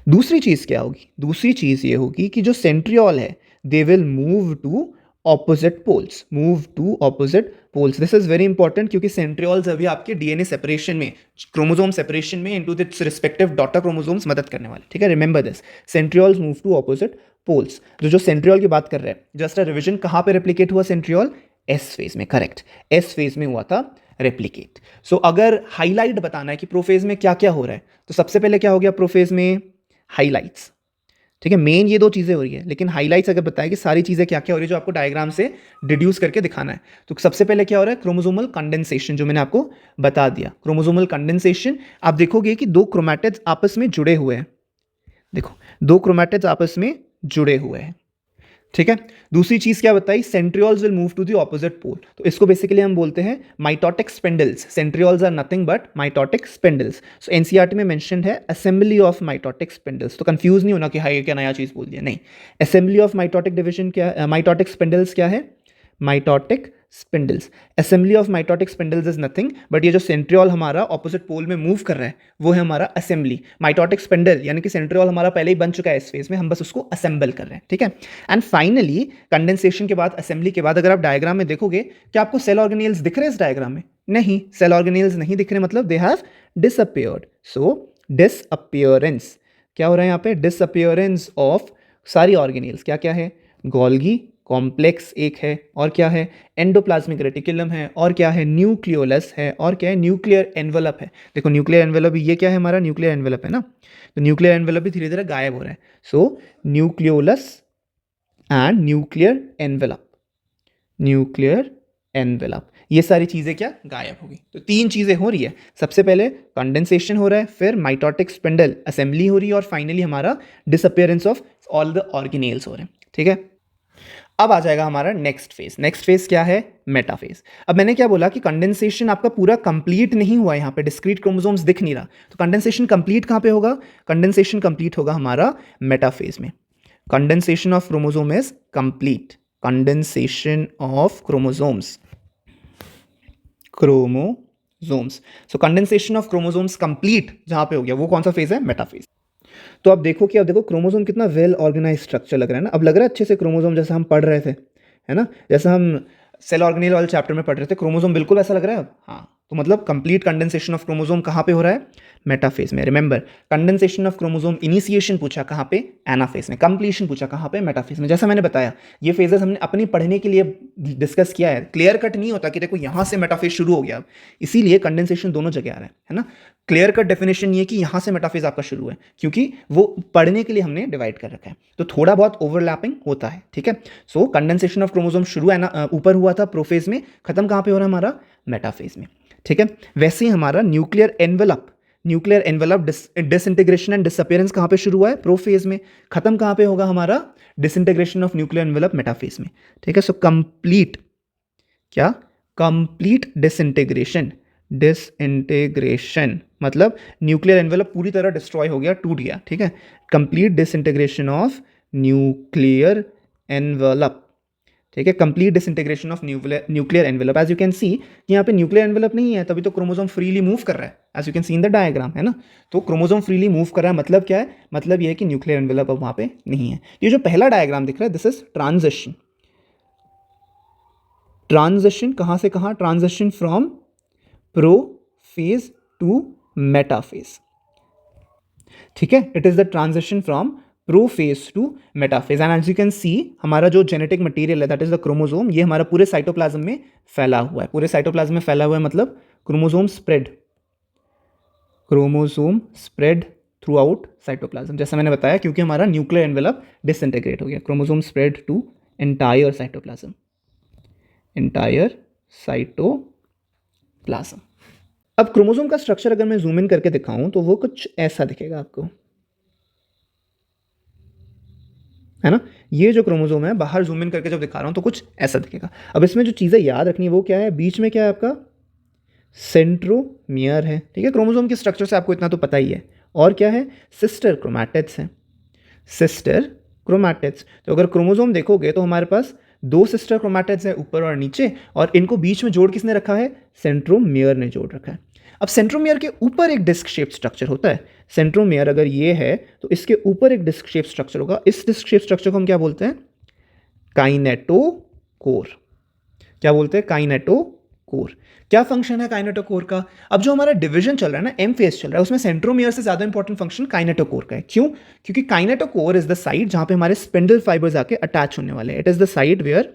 दूसरी चीज़ क्या होगी, दूसरी चीज़ ये होगी कि जो सेंट्रियोल है they will move to opposite poles, move to opposite poles. This is very important क्योंकि सेंट्रियोल्स अभी आपके डीएनए सेपरेशन में, क्रोमोसोम सेपरेशन में into this respective daughter chromosomes मदद करने वाले, ठीक है। Remember this, centrioles move to opposite poles. जो सेंट्रियोल की बात कर रहे हैं, जस्ट अ रिविजन, कहाँ पे रेप्लिकेट हुआ सेंट्रियोल? एस फेज में, करेक्ट, एस फेज में हुआ था रेप्लिकेट। सो अगर हाईलाइट बताना है कि प्रोफेज में क्या क्या हो रहा है, तो सबसे पहले क्या हो गया प्रोफेज में? हाईलाइट्स, ठीक है। मेन ये दो चीज़ें हो रही है, लेकिन हाईलाइट्स अगर बताए कि सारी चीज़ें क्या क्या हो रही है जो आपको डायग्राम से डिड्यूस करके दिखाना है, तो सबसे पहले क्या हो रहा है? क्रोमोसोमल कंडेंसेशन, जो मैंने आपको बता दिया। क्रोमोसोमल कंडेंसेशन, आप देखोगे कि दो क्रोमैटिड्स आपस में जुड़े हुए हैं। देखो, दो क्रोमैटिड्स आपस में जुड़े हुए हैं, ठीक है। दूसरी चीज क्या बताई? Centrioles will move to the opposite pole. तो इसको बेसिकली हम बोलते हैं mitotic spindles. Centrioles are nothing but mitotic spindles. So NCERT में मेंशन्ड है असेंबली ऑफ माइटोटिक स्पिंडल्स। तो कंफ्यूज नहीं होना कि हाई क्या नया चीज बोल दिया, नहीं। असेंबली ऑफ माइटोटिक डिवीजन क्या, माइटोटिक स्पिंडल्स क्या है? Mitotic spindles. Assembly of mitotic spindles is nothing but ये जो सेंट्रियोल हमारा ऑपोजिट पोल में मूव कर रहा है वो है हमारा असेंबली। माइटोटिक स्पिंडल यानी कि सेंट्रियोल हमारा पहले ही बन चुका है इस फेज में, हम बस उसको असेंबल कर रहे हैं, ठीक है। एंड फाइनली कंडेंसेशन के बाद, असेंबली के बाद, अगर आप डायग्राम में देखोगे, क्या आपको सेल ऑर्गेनेल्स दिख रहे हैं इस डायग्राम में? नहीं, सेल ऑर्गेनेल्स नहीं दिख रहे, मतलब they have disappeared. So disappearance, क्या हो रहा है यहाँ पे? डिसअपियरेंस ऑफ सारी ऑर्गेनेल्स। क्या क्या है? गोल्गी कॉम्प्लेक्स एक है, और क्या है? एंडोप्लाज्मिक रेटिकुलम है, और क्या है? न्यूक्लियोलस है, और क्या है? न्यूक्लियर एनवेलप है। देखो न्यूक्लियर एनवेलप, ये क्या है हमारा? न्यूक्लियर एनवेलप है ना। तो न्यूक्लियर एनवेलप भी धीरे धीरे गायब हो रहा है। So nucleolus and nuclear envelope, nuclear envelope, ये सारी चीज़ें क्या? गायब हो गई। तो तीन चीज़ें हो रही है, सबसे पहले कंडेंसेशन हो रहा है, फिर माइटोटिक स्पिंडल असेंबली हो रही है, और फाइनली हमारा disappearance of all the organelles हो रहे हैं, ठीक है। अब आ जाएगा हमारा नेक्स्ट फेज। नेक्स्ट फेज क्या है? मेटाफेज। अब मैंने क्या बोला कि कंडेंसेशन आपका पूरा कंप्लीट नहीं हुआ, यहाँ पे डिस्क्रीट क्रोमोसोम्स दिख नहीं रहा, तो कंडेंसेशन कंप्लीट कहाँ पे होगा? कंडेंसेशन कंप्लीट होगा हमारा मेटाफेज में। Condensation of chromosome is complete, condensation of chromosomes, chromosomes. So condensation of chromosomes complete जहाँ पे हो गया, वो कौन सा फेज है? मेटाफेज। तो अब देखो कि अब देखो क्रोमोसोम कितना वेल ऑर्गेनाइज स्ट्रक्चर लग रहा है ना। अब लग रहा है अच्छे से क्रोमोसोम जैसा हम पढ़ रहे थे, है ना, जैसा हम सेल ऑर्गेनेल वाले चैप्टर में पढ़ रहे थे, क्रोमोसोम बिल्कुल ऐसा लग रहा है अब। हाँ, तो मतलब कंप्लीट कंडेंसेशन ऑफ क्रोमोसोम कहाँ पे हो रहा है? मेटाफेज में। Remember, condensation of chromosome initiation पूछा कहाँ पे? एनाफेज में। कंप्लीशन पूछा कहाँ पे? मेटाफेज में। जैसा मैंने बताया, ये फेजेस हमने अपनी पढ़ने के लिए डिस्कस किया है, क्लियर कट नहीं होता कि देखो यहाँ से मेटाफेज शुरू हो गया अब, इसीलिए कंडेंसेशन दोनों जगह आ रहा है ना। क्लियर कट डेफिनेशन ये कि यहाँ से मेटाफेज आपका शुरू है, क्योंकि वो पढ़ने के लिए हमने डिवाइड कर रखा है, तो थोड़ा बहुत ओवरलैपिंग होता है, ठीक है। सो कंडेंसेशन ऑफ क्रोमोसोम शुरू है ना, ऊपर हुआ था प्रोफेज में, खत्म कहाँ पे हो रहा है हमारा? मेटाफेज में, ठीक है। वैसे ही हमारा nuclear envelope, nuclear envelope disintegration and disappearance कहाँ पे शुरू हुआ है? प्रोफेज में। खत्म कहाँ पे होगा हमारा? Disintegration of nuclear envelope metaphase में, ठीक है। सो कंप्लीट, क्या? कंप्लीट डिसइंटीग्रेशन, डिसइंटीग्रेशन मतलब न्यूक्लियर एनवेलप पूरी तरह डिस्ट्रॉय हो गया, टूट गया, ठीक है। Complete disintegration of nuclear envelope, ठीक है। Complete disintegration of nuclear envelope. As you can see यहाँ पे न्यूक्लियर एनवेलप नहीं है, तभी तो क्रोमोसोम फ्रीली मूव कर रहा है, as you can see in the diagram, है ना। तो क्रोमोसोम फ्रीली मूव कर रहा है, मतलब क्या है? मतलब ये है कि न्यूक्लियर एनवेलप अब वहाँ पे नहीं है। ये जो पहला डायग्राम दिख रहा है, दिस इज ट्रांजिशन। ट्रांजिशन कहाँ से कहाँ? Transition from prophase to metaphase, ठीक है। It is the transition from prophase to metaphase. And as you can see, हमारा जो जेनेटिक मटेरियल है, दैट इज द क्रोमोसोम, ये हमारा पूरे साइटोप्लाज्म में फैला हुआ है। पूरे साइटोप्लाज्म में फैला हुआ है मतलब chromosome spread, chromosome spread through out cytoplasm, जैसा मैंने बताया, क्योंकि हमारा न्यूक्लियर एनवेलप डिसइंटीग्रेट हो गया। Chromosome spread to entire cytoplasm, entire cytoplasm. अब क्रोमोसोम का स्ट्रक्चर अगर मैं जूम इन करके दिखाऊं तो वो कुछ ऐसा दिखेगा आपको, है ना। ये जो क्रोमोसोम है, बाहर जूम इन करके जब दिखा रहा हूं तो कुछ ऐसा दिखेगा। अब इसमें जो चीज़ें याद रखनी है वो क्या है? बीच में क्या है आपका? सेंट्रोमियर है, ठीक है। क्रोमोसोम के स्ट्रक्चर से आपको इतना तो पता ही है। और क्या है? सिस्टर क्रोमैटिड्स हैं, सिस्टर क्रोमैटिड्स। तो अगर क्रोमोसोम देखोगे तो हमारे पास दो सिस्टर क्रोमैटिड्स हैं, ऊपर और नीचे, और इनको बीच में जोड़ किसने रखा है? सेंट्रोमियर ने जोड़ रखा है। अब सेंट्रोमियर के ऊपर एक डिस्क शेप स्ट्रक्चर होता है। सेंट्रोमियर अगर ये है तो इसके ऊपर एक डिस्क शेप स्ट्रक्चर होगा। इस डिस्क शेप स्ट्रक्चर को हम क्या बोलते हैं? Kinetochore core. क्या बोलते हैं? काइनेटोकोर। क्या फंक्शन है काइनेटोकोर का? अब जो हमारा डिवीजन चल रहा है ना, एम फेज चल रहा है, उसमें सेंट्रोमियर से ज्यादा इंपॉर्टेंट फंक्शन काइनेटोकोर का है। क्यों? क्योंकि काइनेटोकोर इज द साइट जहां पे हमारे स्पिंडल फाइबर्स आके अटैच होने वाले हैं। It is the site where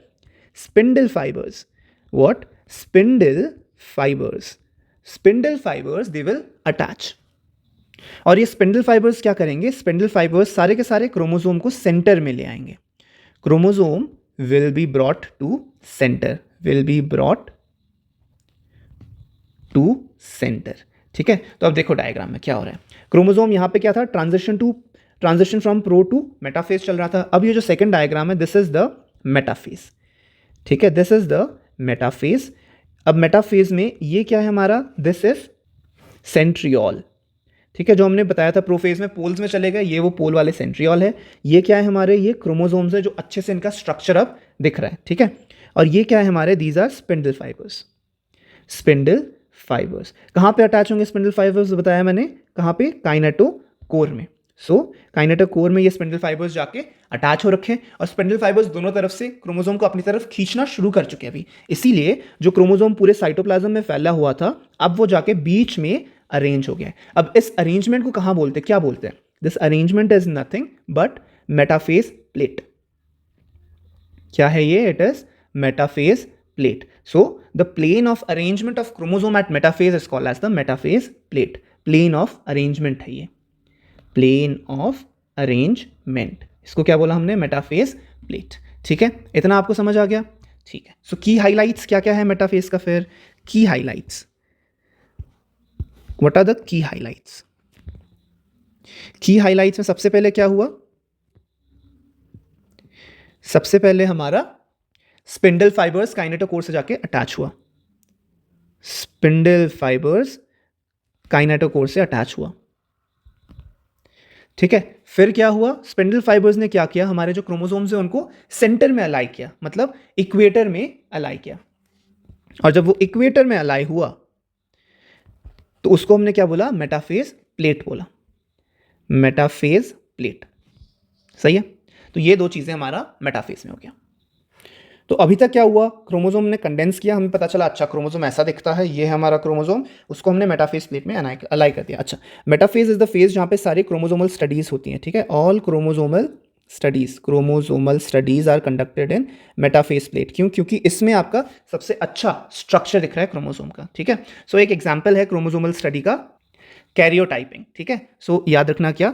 spindle fibres, what? Spindle fibres they will attach. और ये स्पिंडल फाइबर्स क्या करेंगे? स्पिंडल फाइबर्स सारे के सारे क्रोमोसोम को सेंटर में ले आएंगे। Chromosome will be brought to centre, ठीक है। तो अब देखो डायग्राम में क्या हो रहा है। क्रोमोसोम यहां पे क्या था? Transition from pro to metaphase चल रहा था। अब ये जो सेकंड डायग्राम है, दिस इज द मेटाफेज, ठीक है, दिस इज द मेटाफेज। अब मेटाफेज में ये क्या है हमारा? दिस इज सेंट्रियोल, ठीक है। जो हमने बताया था प्रोफेज में पोल्स में चले गए, ये वो पोल वाले सेंट्रियोल है। ये क्या है हमारे? ये क्रोमोसोम्स है जो अच्छे से इनका स्ट्रक्चर अब दिख रहा है, ठीक है। और ये क्या है हमारे? These are spindle fibres. कहाँ पे अटैच होंगे स्पिंडल फाइबर्स? बताया मैंने, कहाँ पे? काइनेटोकोर में। सो काइनेटोकोर में ये स्पिंडल फाइबर्स जाके अटैच हो रखे, और स्पिंडल फाइबर्स दोनों तरफ से क्रोमोसोम को अपनी तरफ खींचना शुरू कर चुके हैं अभी। इसीलिए जो क्रोमोसोम पूरे साइटोप्लाज्म में फैला हुआ था, अब वो जाके बीच में अरेंज हो गया है। अब इस अरेंजमेंट को कहाँ बोलते हैं? क्या बोलते हैं? This arrangement is nothing but metaphase plate. क्या है ये? It is metaphase plate. So the plane of arrangement of chromosome at metaphase is called as the metaphase plate. Plane of arrangement है ये, प्लेन ऑफ अरेंजमेंट, इसको क्या बोला हमने? Metaphase plate, ठीक है। इतना आपको समझ आ गया? ठीक है। सो की हाइलाइट्स क्या क्या है मेटाफेज का? फिर key highlights, what are the key highlights? Key highlights में सबसे पहले क्या हुआ? सबसे पहले हमारा स्पिंडल फाइबर्स काइनेटोकोर से जाके अटैच हुआ, स्पिंडल फाइबर्स काइनेटोकोर से अटैच हुआ, ठीक है। फिर क्या हुआ? स्पिंडल फाइबर्स ने क्या किया? हमारे जो क्रोमोसोम्स हैं उनको सेंटर में अलाई किया, मतलब इक्वेटर में अलाई किया। और जब वो इक्वेटर में अलाई हुआ तो उसको हमने क्या बोला? मेटाफेज प्लेट बोला, मेटाफेज प्लेट, सही है। तो ये दो चीजें हमारा मेटाफेज में हो गया। तो अभी तक क्या हुआ? क्रोमोसोम ने कंडेंस किया, हमें पता चला अच्छा क्रोमोसोम ऐसा दिखता है, ये है हमारा क्रोमोसोम, उसको हमने मेटाफेज प्लेट में अलाई कर दिया। अच्छा, मेटाफेज इज द फेज जहाँ पे सारी क्रोमोसोमल स्टडीज होती हैं, ठीक है। All chromosomal studies are conducted in metaphase plate. क्यों? क्योंकि इसमें आपका सबसे अच्छा स्ट्रक्चर दिख रहा है क्रोमोसोम का, ठीक है। सो एक एग्जाम्पल है क्रोमोसोमल स्टडी का, कैरियोटाइपिंग, ठीक है। सो याद रखना क्या?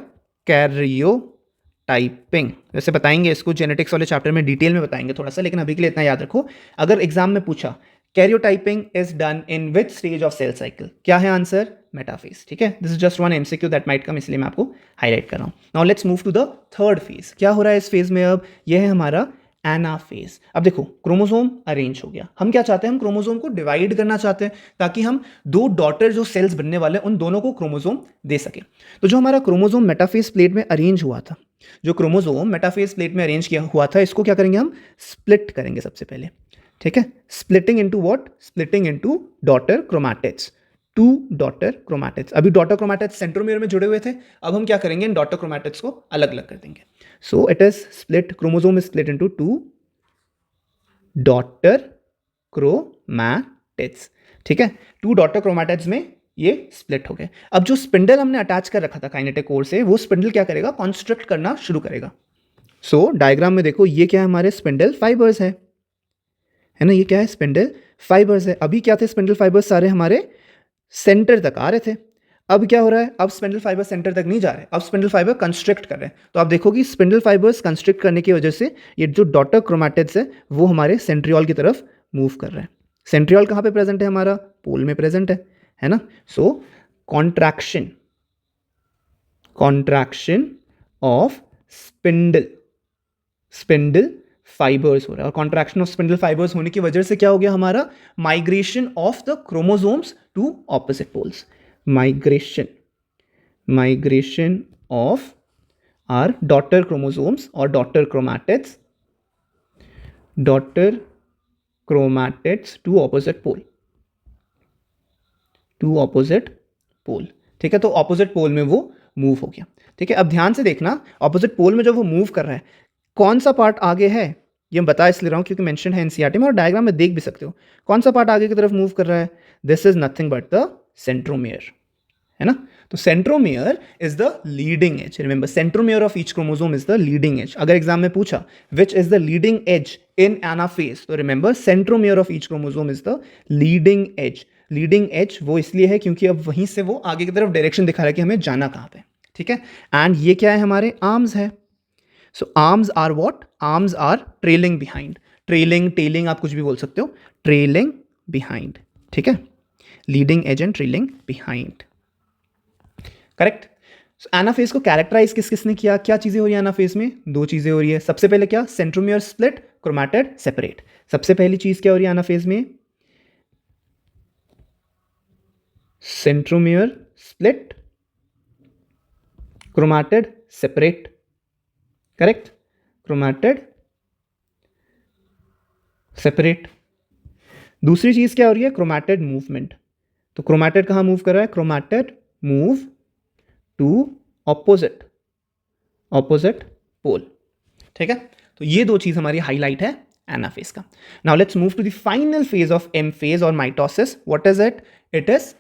कैरियोटाइपिंग। वैसे बताएंगे इसको जेनेटिक्स वाले चैप्टर में, डिटेल में बताएंगे थोड़ा सा, लेकिन अभी के लिए इतना याद रखो। अगर एग्जाम में पूछा karyotyping is done in which stage of cell cycle, क्या है आंसर? मेटाफेज, ठीक है। This is just one MCQ that might come, इसलिए मैं आपको हाईलाइट कर रहा हूं। Now let's move to the third phase. क्या हो रहा है इस फेज में? अब यह है हमारा एनाफेज। अब देखो क्रोमोसोम अरेंज हो गया, हम क्या चाहते हैं? हम क्रोमोसोम को डिवाइड करना चाहते हैं ताकि हम दो डॉटर जो सेल्स बनने वाले हैं उन दोनों को क्रोमोसोम दे सके। तो जो हमारा क्रोमोसोम मेटाफेज प्लेट में अरेंज हुआ था, जो क्रोमोसोम मेटाफेज प्लेट में अरेंज किया हुआ था, इसको क्या करेंगे? हम स्प्लिट करेंगे सबसे पहले, ठीक है। Splitting into what? Splitting into daughter chromatids, two daughter chromatids. अभी डॉटर क्रोमैटिड्स सेंट्रोमियर में जुड़े हुए थे, अब हम क्या करेंगे? इन डॉटर क्रोमैटिड्स को अलग अलग कर देंगे। So it is split, chromosome is split into two daughter chromatids, ठीक है। टू डॉटर क्रोमैटिड्स में ये स्प्लिट हो गए। अब जो स्पिंडल हमने अटैच कर रखा था काइनेटिक कोर से, वो स्पिंडल क्या करेगा? कॉन्स्ट्रिक्ट करना शुरू करेगा। सो डायग्राम में देखो, ये क्या है? हमारे स्पिंडल फाइबर्स है ना, ये क्या है? स्पिंडल फाइबर्स है। अभी क्या थे? स्पिंडल फाइबर्स सारे हमारे सेंटर तक आ रहे थे। अब क्या हो रहा है? अब स्पिंडल फाइबर सेंटर तक नहीं जा रहे, अब स्पिंडल फाइबर कंस्ट्रिक्ट कर रहे हैं। तो आप देखो कि स्पिंडल फाइबर्स कंस्ट्रिक्ट करने की वजह से ये जो डॉटर क्रोमैटिड्स है वो हमारे सेंट्रियोल की तरफ मूव कर रहे हैं। सेंट्रियोल कहाँ पे प्रेजेंट है? हमारा पोल में प्रेजेंट है ना। सो कॉन्ट्रैक्शन ऑफ स्पिंडल फाइबर्स हो रहा है, और कॉन्ट्रैक्शन ऑफ स्पिंडल फाइबर्स होने की वजह से क्या हो गया? हमारा migration of the chromosomes to opposite poles, migration of our daughter chromosomes और daughter chromatids to opposite pole, ठीक है। तो ऑपोजिट पोल में वो मूव हो गया, ठीक है। अब ध्यान से देखना, ऑपोजिट पोल में जब वो मूव कर रहा है, कौन सा पार्ट आगे है? ये मैं बता इसलिए रहा हूँ क्योंकि मेंशन है एनसीईआरटी में और डायग्राम में देख भी सकते हो कौन सा पार्ट आगे की तरफ मूव कर रहा है. This is nothing but the centromere, है ना. तो centromere is the leading edge. Remember centromere of each chromosome is the leading edge. अगर एग्जाम में पूछा which is the leading edge in anaphase, तो remember centromere of each chromosome is the leading edge. Leading edge वो इसलिए है क्योंकि अब वहीं से वो आगे की तरफ डायरेक्शन दिखा रहा है कि हमें जाना कहाँ पे. ठीक है. एंड ये क्या है, हमारे आर्म्स है. So arms are what, arms are trailing behind. Trailing, tailing आप कुछ भी बोल सकते हो. Trailing behind. ठीक है. Leading edge and trailing behind. Correct. Anaphase को कैरेक्टराइज किस किसने किया, क्या चीजें हो रही है एनाफेज में, दो चीजें हो रही है. सबसे पहले क्या, सेंट्रोमियर स्प्लिट, क्रोमैटिड सेपरेट. सबसे पहली चीज क्या हो रही है एनाफेज में, centromere split, chromatid separate. Correct. Chromatid separate. दूसरी चीज क्या हो रही है, क्रोमैटिड मूवमेंट. तो क्रोमैटिड कहां मूव कर रहा है, chromatid move to opposite pole. ठीक है. तो ये दो चीज हमारी हाईलाइट है एनाफेज का. Now let's move to the final phase of M phase और mitosis. What is it, it is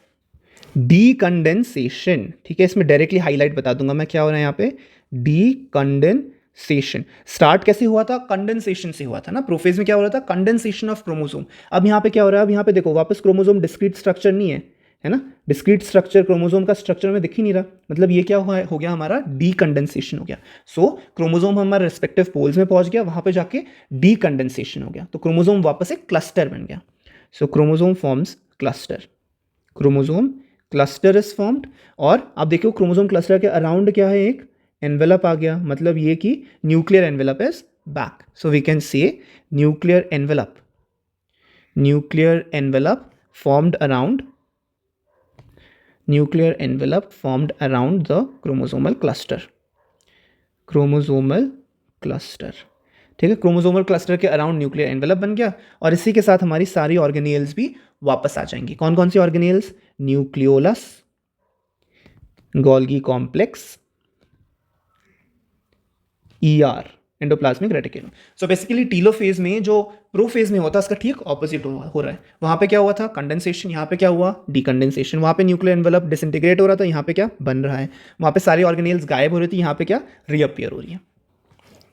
decondensation. ठीक है. इसमें डायरेक्टली हाईलाइट बता दूंगा मैं क्या हो रहा है यहाँ पे, डीकंडेंसेशन. स्टार्ट कैसे हुआ था, कंडेंसेशन से हुआ था ना. प्रोफेज में क्या हो रहा था, कंडेंसेशन ऑफ क्रोमोसोम. अब यहाँ पे क्या हो रहा है, अब यहाँ पे देखो वापस क्रोमोसोम डिस्क्रीट स्ट्रक्चर नहीं है ना. डिस्क्रीट स्ट्रक्चर क्रोमोसोम का स्ट्रक्चर में दिख ही नहीं रहा. मतलब ये क्या हो गया हमारा, डीकंडेंसेशन हो गया. सो क्रोमोसोम हमारे रिस्पेक्टिव पोल्स में पहुंच गया, वहां पे जाके डीकंडेंसेशन हो गया. तो क्रोमोसोम वापस एक क्लस्टर बन गया. So chromosome forms cluster. Chromosome cluster is formed. और आप देखो क्रोमोसोम क्लस्टर के अराउंड क्या है, एक एनवेलप आ गया. मतलब ये कि nuclear envelope is back. So we can say nuclear envelope formed around the chromosomal cluster. ठीक है. क्रोमोसोमल क्लस्टर के अराउंड न्यूक्लियर एनवेलप बन गया. और इसी के साथ हमारी सारी ऑर्गेनियल्स भी वापस आ जाएंगी. कौन कौन सी organelles, nucleolus, Golgi complex, ER, endoplasmic reticulum. So basically telophase में जो प्रोफेज में होता है उसका ठीक ऑपोजिट हो रहा है. वहां पे क्या हुआ था, कंडेंसेशन. यहाँ पे क्या हुआ, डीकंडेंसेशन. वहां पे न्यूक्लियर एनवेलप डिसइंटीग्रेट हो रहा था, यहाँ पे क्या बन रहा है. वहां पे सारी ऑर्गेनियल्स गायब हो रही थी, यहाँ पे क्या रीअपियर हो रही है.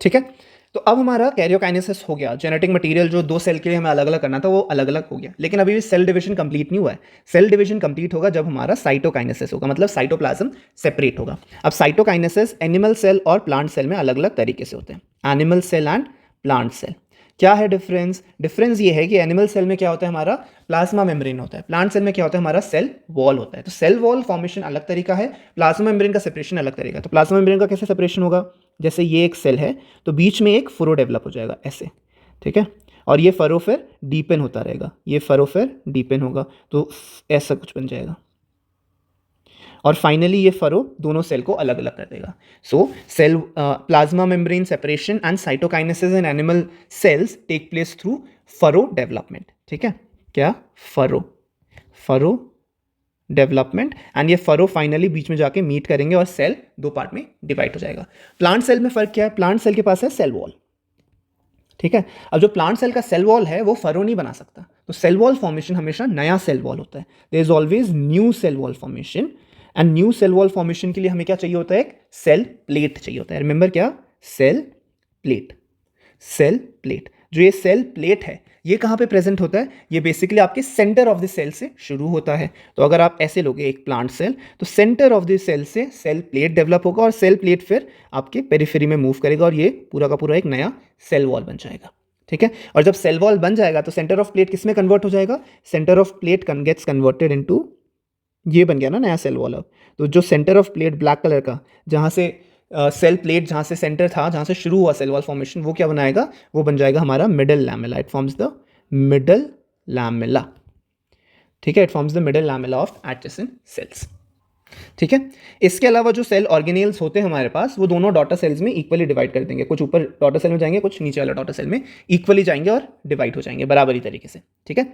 ठीक है. तो अब हमारा कैरियोकाइनेसिस हो गया. जेनेटिक मटेरियल जो दो सेल के लिए हमें अलग अलग करना था वो अलग अलग हो गया. लेकिन अभी भी सेल डिवीजन कंप्लीट नहीं हुआ है. सेल डिवीजन कंप्लीट होगा जब हमारा साइटोकाइनेसिस होगा, मतलब साइटोप्लाज्म सेपरेट होगा. अब साइटोकाइनेसिस एनिमल सेल और प्लांट सेल में अलग अलग तरीके से होते हैं. Animal cell and plant cell. क्या है डिफरेंस, डिफरेंस ये है कि एनिमल सेल में क्या होता है, हमारा प्लाज्मा मेम्ब्रेन होता है. प्लांट सेल में क्या होता है, हमारा सेल वॉल होता है. तो सेल वॉल फॉर्मेशन अलग तरीका है, प्लाज्मा मेम्ब्रेन का सेपरेशन अलग तरीका है. तो प्लाज्मा मेम्ब्रेन का कैसे सेपरेशन होगा, जैसे ये एक सेल है तो बीच में एक फरो डेवलप हो जाएगा ऐसे. ठीक है. और ये फरो फिर डीपन होता रहेगा, ये फरो फिर डीपन होगा, तो ऐसा कुछ बन जाएगा. और फाइनली ये फरो दोनों सेल को अलग अलग कर देगा. So cell plasma membrane separation and cytokinesis in animal cells take place through furrow development. ठीक है. क्या, फरो डेवलपमेंट. एंड ये फरो फाइनली बीच में जाके मीट करेंगे और सेल दो पार्ट में डिवाइड हो जाएगा. प्लांट सेल में फर्क क्या है, प्लांट सेल के पास है सेल वॉल. ठीक है. अब जो प्लांट सेल का सेल वॉल है वो फरो नहीं बना सकता. तो सेल वॉल फॉर्मेशन हमेशा नया सेल वॉल होता है. There is always new cell wall formation. And new cell wall formation के लिए हमें क्या चाहिए होता है, एक सेल प्लेट चाहिए होता है. रिमेंबर क्या, सेल प्लेट. जो ये सेल प्लेट है ये कहाँ पे प्रेजेंट होता है, ये बेसिकली आपके सेंटर ऑफ द सेल से शुरू होता है. तो अगर आप ऐसे लोगे एक प्लांट सेल, तो सेंटर ऑफ द सेल से सेल प्लेट डेवलप होगा और सेल प्लेट फिर आपके पेरिफेरी में मूव करेगा और ये पूरा का पूरा एक नया सेल वॉल बन जाएगा. ठीक है. और जब सेल वॉल बन जाएगा तो सेंटर ऑफ प्लेट किस में कन्वर्ट हो जाएगा, centre of plate gets converted into, ये बन गया ना नया सेल वॉल. अब तो जो centre of plate black colour का, जहाँ से सेल प्लेट जहाँ से सेंटर था, जहाँ से शुरू हुआ सेल वॉल फॉर्मेशन, वो क्या बनाएगा, वो बन जाएगा हमारा middle lamella. It forms the middle lamella. ठीक है. It forms the middle lamella of adjacent sales. ठीक है. इसके अलावा जो सेल ऑर्गेनेल्स होते हैं हमारे पास, वो दोनों डॉटर सेल्स में इक्वली डिवाइड कर देंगे. कुछ ऊपर डॉटर सेल में जाएंगे, कुछ नीचे वाला डॉटर सेल में इक्वली जाएंगे और डिवाइड हो जाएंगे बराबरी तरीके से. ठीक है.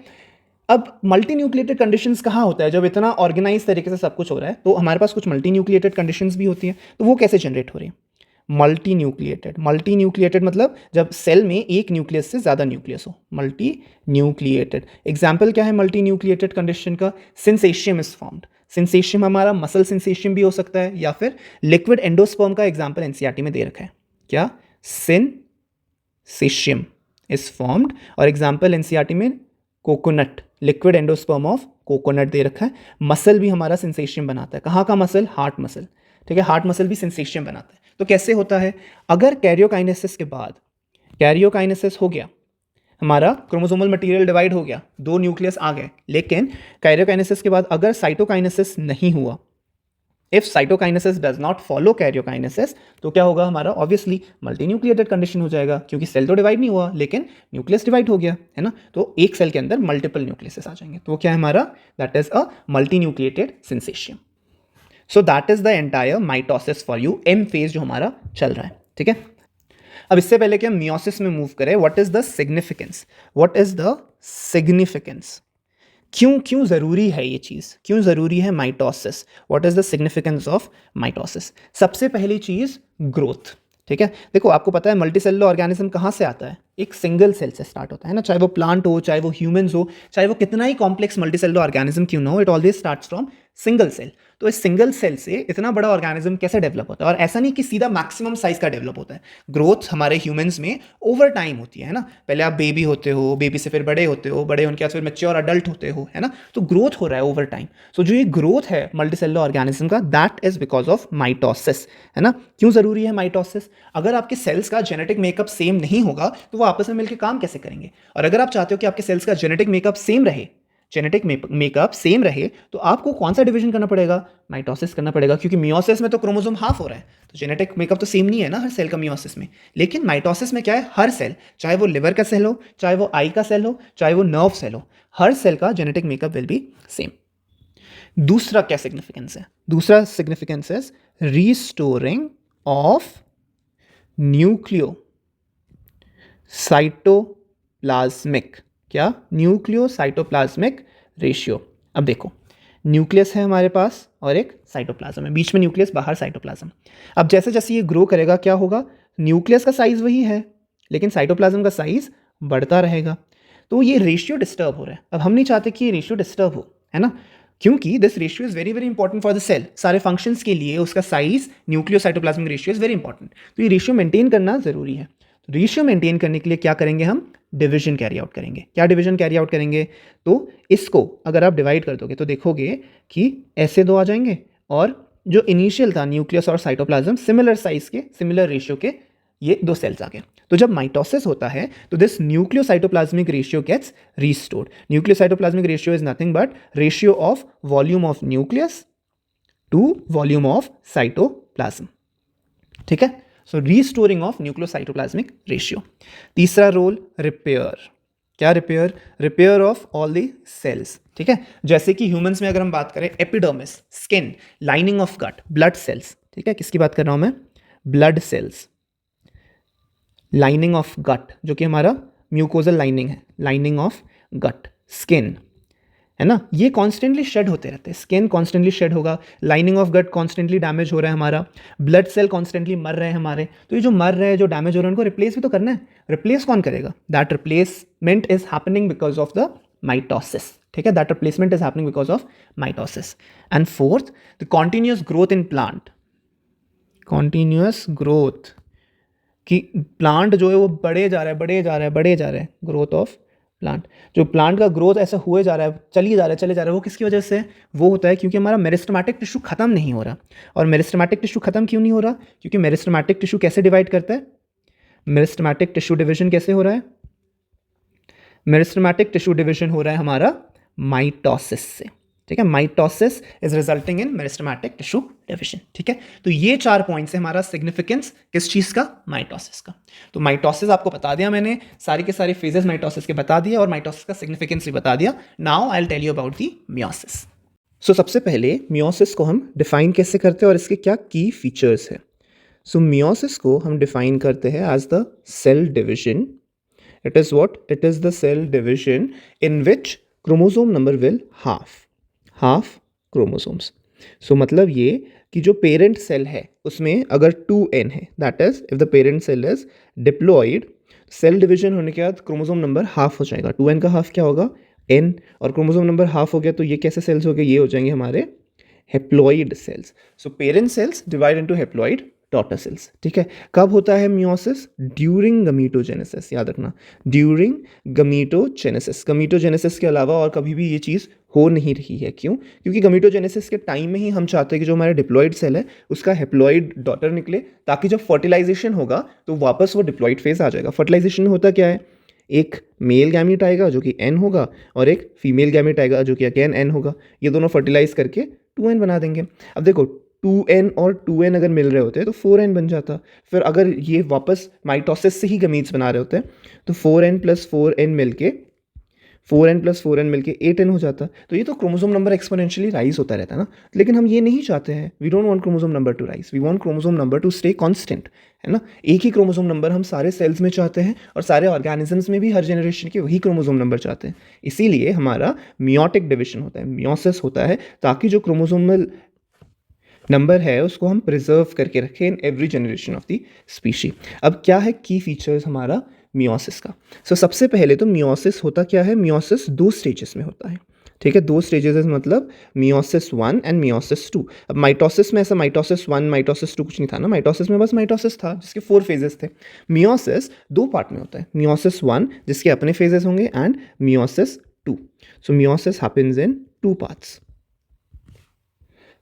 अब मल्टी न्यूक्लिएटेड कंडीशंस कहाँ होता है, जब इतना ऑर्गेनाइज तरीके से सब कुछ हो रहा है तो हमारे पास कुछ मल्टी न्यूक्लिएटेड कंडीशंस भी होती हैं. तो वो कैसे जनरेट हो रही है, मल्टी न्यूक्लिएटेड मतलब जब सेल में एक न्यूक्लियस से ज़्यादा न्यूक्लियस हो, मल्टी न्यूक्लिएटेड। एग्जाम्पल क्या है मल्टी न्यूक्लिएटेड कंडीशन का? सिंसेशियम इज फॉर्म्ड। सिंसेशियम हमारा मसल सिंसेशियम भी हो सकता है या फिर लिक्विड एंडोस्पर्म का एग्जाम्पल एनसीईआरटी में दे रखा है। क्या? Syncytium is formed. और एग्जाम्पल एनसीईआरटी में coconut, liquid endosperm of coconut दे रखा है। मसल भी हमारा सिंसेशियम बनाता है। कहाँ का मसल? Heart muscle. ठीक है, हार्ट मसल भी सिंसेशियम बनाता है। तो कैसे होता है? अगर कैरियोकाइनेसिस के बाद, कैरियोकाइनेसिस हो गया, हमारा क्रोमोसोमल मटेरियल डिवाइड हो गया, दो न्यूक्लियस आ गए, लेकिन कैरियोकाइनेसिस के बाद अगर साइटोकाइनेसिस नहीं हुआ, if cytokinesis does not follow karyokinesis, तो क्या होगा हमारा? ऑब्वियसली मल्टी न्यूक्लिएटेड कंडीशन हो जाएगा, क्योंकि सेल तो डिवाइड नहीं हुआ लेकिन न्यूक्लियस डिवाइड हो गया, है ना। तो एक सेल के अंदर मल्टीपल न्यूक्लियस आ जाएंगे, तो क्या है हमारा? That is a multi nucleated syncytium. So that is the entire mitosis for you, M phase जो हमारा चल रहा है। ठीक है, अब इससे पहले कि हम मियोसिस में मूव करें, what is the significance? What is the significance? क्यों ज़रूरी है ये चीज़? क्यों ज़रूरी है mitosis? What is the significance of mitosis? सबसे पहली चीज़ ग्रोथ। ठीक है, देखो आपको पता है मल्टी सेलुलर ऑर्गेनिज्म कहाँ से आता है? एक सिंगल सेल से स्टार्ट होता है ना, चाहे वो प्लांट हो, चाहे वो ह्यूमंस हो, चाहे वो कितना ही कॉम्प्लेक्स मल्टी सेलुलर ऑर्गेनिज्म क्यों ना हो, it always starts from single cell. तो इस सिंगल सेल से इतना बड़ा ऑर्गेनिज्म कैसे डेवलप होता है? और ऐसा नहीं कि सीधा मैक्सिमम साइज का डेवलप होता है। ग्रोथ हमारे ह्यूमंस में ओवर टाइम होती है ना। पहले आप बेबी होते हो, बेबी से फिर बड़े होते हो, बड़े होने के बाद फिर मैच्योर अडल्ट होते हो, है ना। तो ग्रोथ हो रहा है ओवर टाइम। सो जो ये ग्रोथ है मल्टी सेलुलर ऑर्गेनिज्म का, that is because of mitosis, है ना। क्यों जरूरी है माइटोसिस? अगर आपके सेल्स का जेनेटिक मेकअप सेम नहीं होगा तो वो आपस में मिलकर काम कैसे करेंगे? और अगर आप चाहते हो कि आपके सेल्स का जेनेटिक मेकअप सेम रहे, जेनेटिक मेकअप सेम रहे, तो आपको कौन सा डिवीजन करना पड़ेगा? माइटोसिस करना पड़ेगा, क्योंकि मियोसिस में तो क्रोमोसोम हाफ हो रहा है, तो जेनेटिक मेकअप तो सेम नहीं है ना हर सेल का मियोसिस में। लेकिन माइटोसिस में क्या है? हर सेल, चाहे वो लिवर का सेल हो, चाहे वो आई का सेल हो, चाहे वो नर्व सेल हो, हर सेल का genetic makeup will be same. दूसरा क्या सिग्निफिकेंस है? दूसरा significance is restoring of nucleo cytoplasmic. क्या? Nucleocytoplasmic ratio. अब देखो, न्यूक्लियस है हमारे पास और एक साइटोप्लाज्म है, बीच में न्यूक्लियस, बाहर साइटोप्लाज्म। अब जैसे जैसे ये ग्रो करेगा क्या होगा? न्यूक्लियस का साइज वही है लेकिन साइटोप्लाज्म का साइज बढ़ता रहेगा। तो ये रेशियो डिस्टर्ब हो रहा है। अब हम नहीं चाहते कि ये रेशियो डिस्टर्ब हो, है ना, क्योंकि this ratio is very very important for the cell. सारे फंक्शंस के लिए उसका size, nucleocytoplasmic ratio is very important. तो ये रेशियो मेंटेन करना जरूरी है। रेशियो मेंटेन करने के लिए क्या करेंगे हम? डिवीजन कैरी आउट करेंगे। क्या डिवीजन कैरी आउट करेंगे? तो इसको अगर आप डिवाइड कर दोगे तो देखोगे कि ऐसे दो आ जाएंगे, और जो इनिशियल था न्यूक्लियस और साइटोप्लाज्म, सिमिलर साइज के, सिमिलर रेशियो के ये दो सेल्स आ गए। तो जब माइटोसिस होता है तो this nucleocytoplasmic ratio gets restored. Nucleocytoplasmic ratio is nothing but ratio of volume of nucleus to volume of cytoplasm. ठीक है, so restoring of nucleocytoplasmic ratio. तीसरा रोल, रिपेयर। क्या repair? Repair of all the cells. ठीक है, जैसे कि humans में अगर हम बात करें, epidermis, skin, lining of gut, blood cells. ठीक है, किसकी बात कर रहा हूं मैं? Blood cells, lining of gut जो कि हमारा म्यूकोजल लाइनिंग है, लाइनिंग ऑफ गट, स्किन, है ना, ये कॉन्स्टेंटली शेड होते रहते हैं। स्किन कॉन्स्टेंटली शेड होगा, lining of gut constantly damage हो रहा है हमारा, ब्लड सेल कॉन्स्टेंटली मर रहे हैं हमारे। तो ये जो मर रहे हैं, जो डैमेज हो रहे हैं, उनको रिप्लेस भी तो करना है। रिप्लेस कौन करेगा? That replacement is happening because of the mitosis. ठीक है, that replacement is happening because of mitosis. And fourth, the continuous growth in plant. Continuous growth, कि प्लांट जो है वो बढ़े जा रहा है, बढ़े जा रहा है, बढ़े जा रहा है। ग्रोथ ऑफ प्लांट, जो प्लांट का ग्रोथ ऐसा हुए जा रहा है, चले जा रहा है, वो किसकी वजह से? वो होता है क्योंकि हमारा मेरिस्टेमेटिक टिश्यू खत्म नहीं हो रहा। और मेरिस्टेमेटिक टिश्यू खत्म क्यों नहीं हो रहा? क्योंकि मेरिस्टेमेटिक टिश्यू कैसे डिवाइड करता है? मेरिस्टेमेटिक टिश्यू डिवीजन कैसे हो रहा है? मेरिस्टेमेटिक टिश्यू डिवीजन हो रहा है हमारा माइटोसिस से। ठीक है, mitosis is resulting in meristematic tissue division. ठीक है, तो ये 4 पॉइंट्स है हमारा सिग्निफिकेंस किस चीज का? माइटोसिस का। तो माइटोसिस आपको बता दिया मैंने, सारी के सारी फेजेस माइटोसिस के बता दिए और माइटोसिस का सिग्निफिकेंस भी बता दिया। Now I will tell you about the meiosis. So सबसे पहले मियोसिस को हम डिफाइन कैसे करते हैं और इसके क्या की फीचर्स है? सो मियोसिस को हम डिफाइन करते हैं as the cell division. It is what? It is the cell division in which chromosome number will half chromosomes. सो मतलब ये कि जो पेरेंट सेल है उसमें अगर 2n है, that is if the parent cell is diploid, cell division होने के बाद क्रोमोसोम नंबर हाफ हो जाएगा। 2n का हाफ क्या होगा? n, और क्रोमोसोम नंबर हाफ हो गया तो ये कैसे सेल्स हो गए? ये हो जाएंगे हमारे haploid cells. So parent cells divide into haploid daughter cells. ठीक है, कब होता है मियोसिस? ड्यूरिंग गमीटोजेनेसिस, याद रखना, ड्यूरिंग गमीटोजेनेसिस। गमीटोजेनेसिस के अलावा और कभी भी ये चीज़ हो नहीं रही है। क्यों? क्योंकि गमीटोजेनेसिस के टाइम में ही हम चाहते हैं कि जो हमारा डिप्लॉइड सेल है उसका हेप्लॉइड डॉटर निकले, ताकि जब फर्टिलाइजेशन होगा तो वापस वो डिप्लॉइड फेज आ जाएगा। फर्टिलाइजेशन में होता क्या है? एक मेल गैमीट आएगा जो कि एन होगा, और एक फीमेल गैमीट आएगा जो कि अगेन एन होगा। ये दोनों फर्टिलाइज करके 2n बना देंगे। अब देखो 2n और 2n अगर मिल रहे होते तो 4n बन जाता। फिर अगर ये वापस माइटोसिस से ही गमीट्स बना रहे होते तो 4n प्लस 4n मिलके 8n हो जाता। तो ये तो क्रोमोसोम नंबर एक्सपोनेंशियली राइज होता रहता है ना, लेकिन हम ये नहीं चाहते हैं। We don't want chromosome number to rise, we want chromosome number to stay constant, है ना। एक ही क्रोमोसोम नंबर हम सारे सेल्स में चाहते हैं और सारे ऑर्गेनिजम्स में भी हर जनरेशन के वही क्रोमोसोम नंबर चाहते हैं। इसीलिए हमारा मियोटिक डिविजन होता है, मियोसिस होता है, ताकि जो क्रोमोसोमल नंबर है उसको हम प्रिजर्व करके रखें in every generation of the species. अब क्या है की फीचर्स हमारा मियोसिस का? सबसे पहले तो मियोसिस होता क्या है? मियोसिस 2 स्टेजेस में होता है। ठीक है, 2 स्टेजेस मतलब मियोसिस 1 एंड मियोसिस 2। अब माइटोसिस में ऐसा माइटोसिस 1 माइटोसिस 2 कुछ नहीं था ना, माइटोसिस में बस माइटोसिस था जिसके 4 फेजेस थे। मियोसिस 2 पार्ट में होता है, मियोसिस 1 जिसके अपने फेजेस होंगे and meiosis 2। So meiosis happens in 2 parts.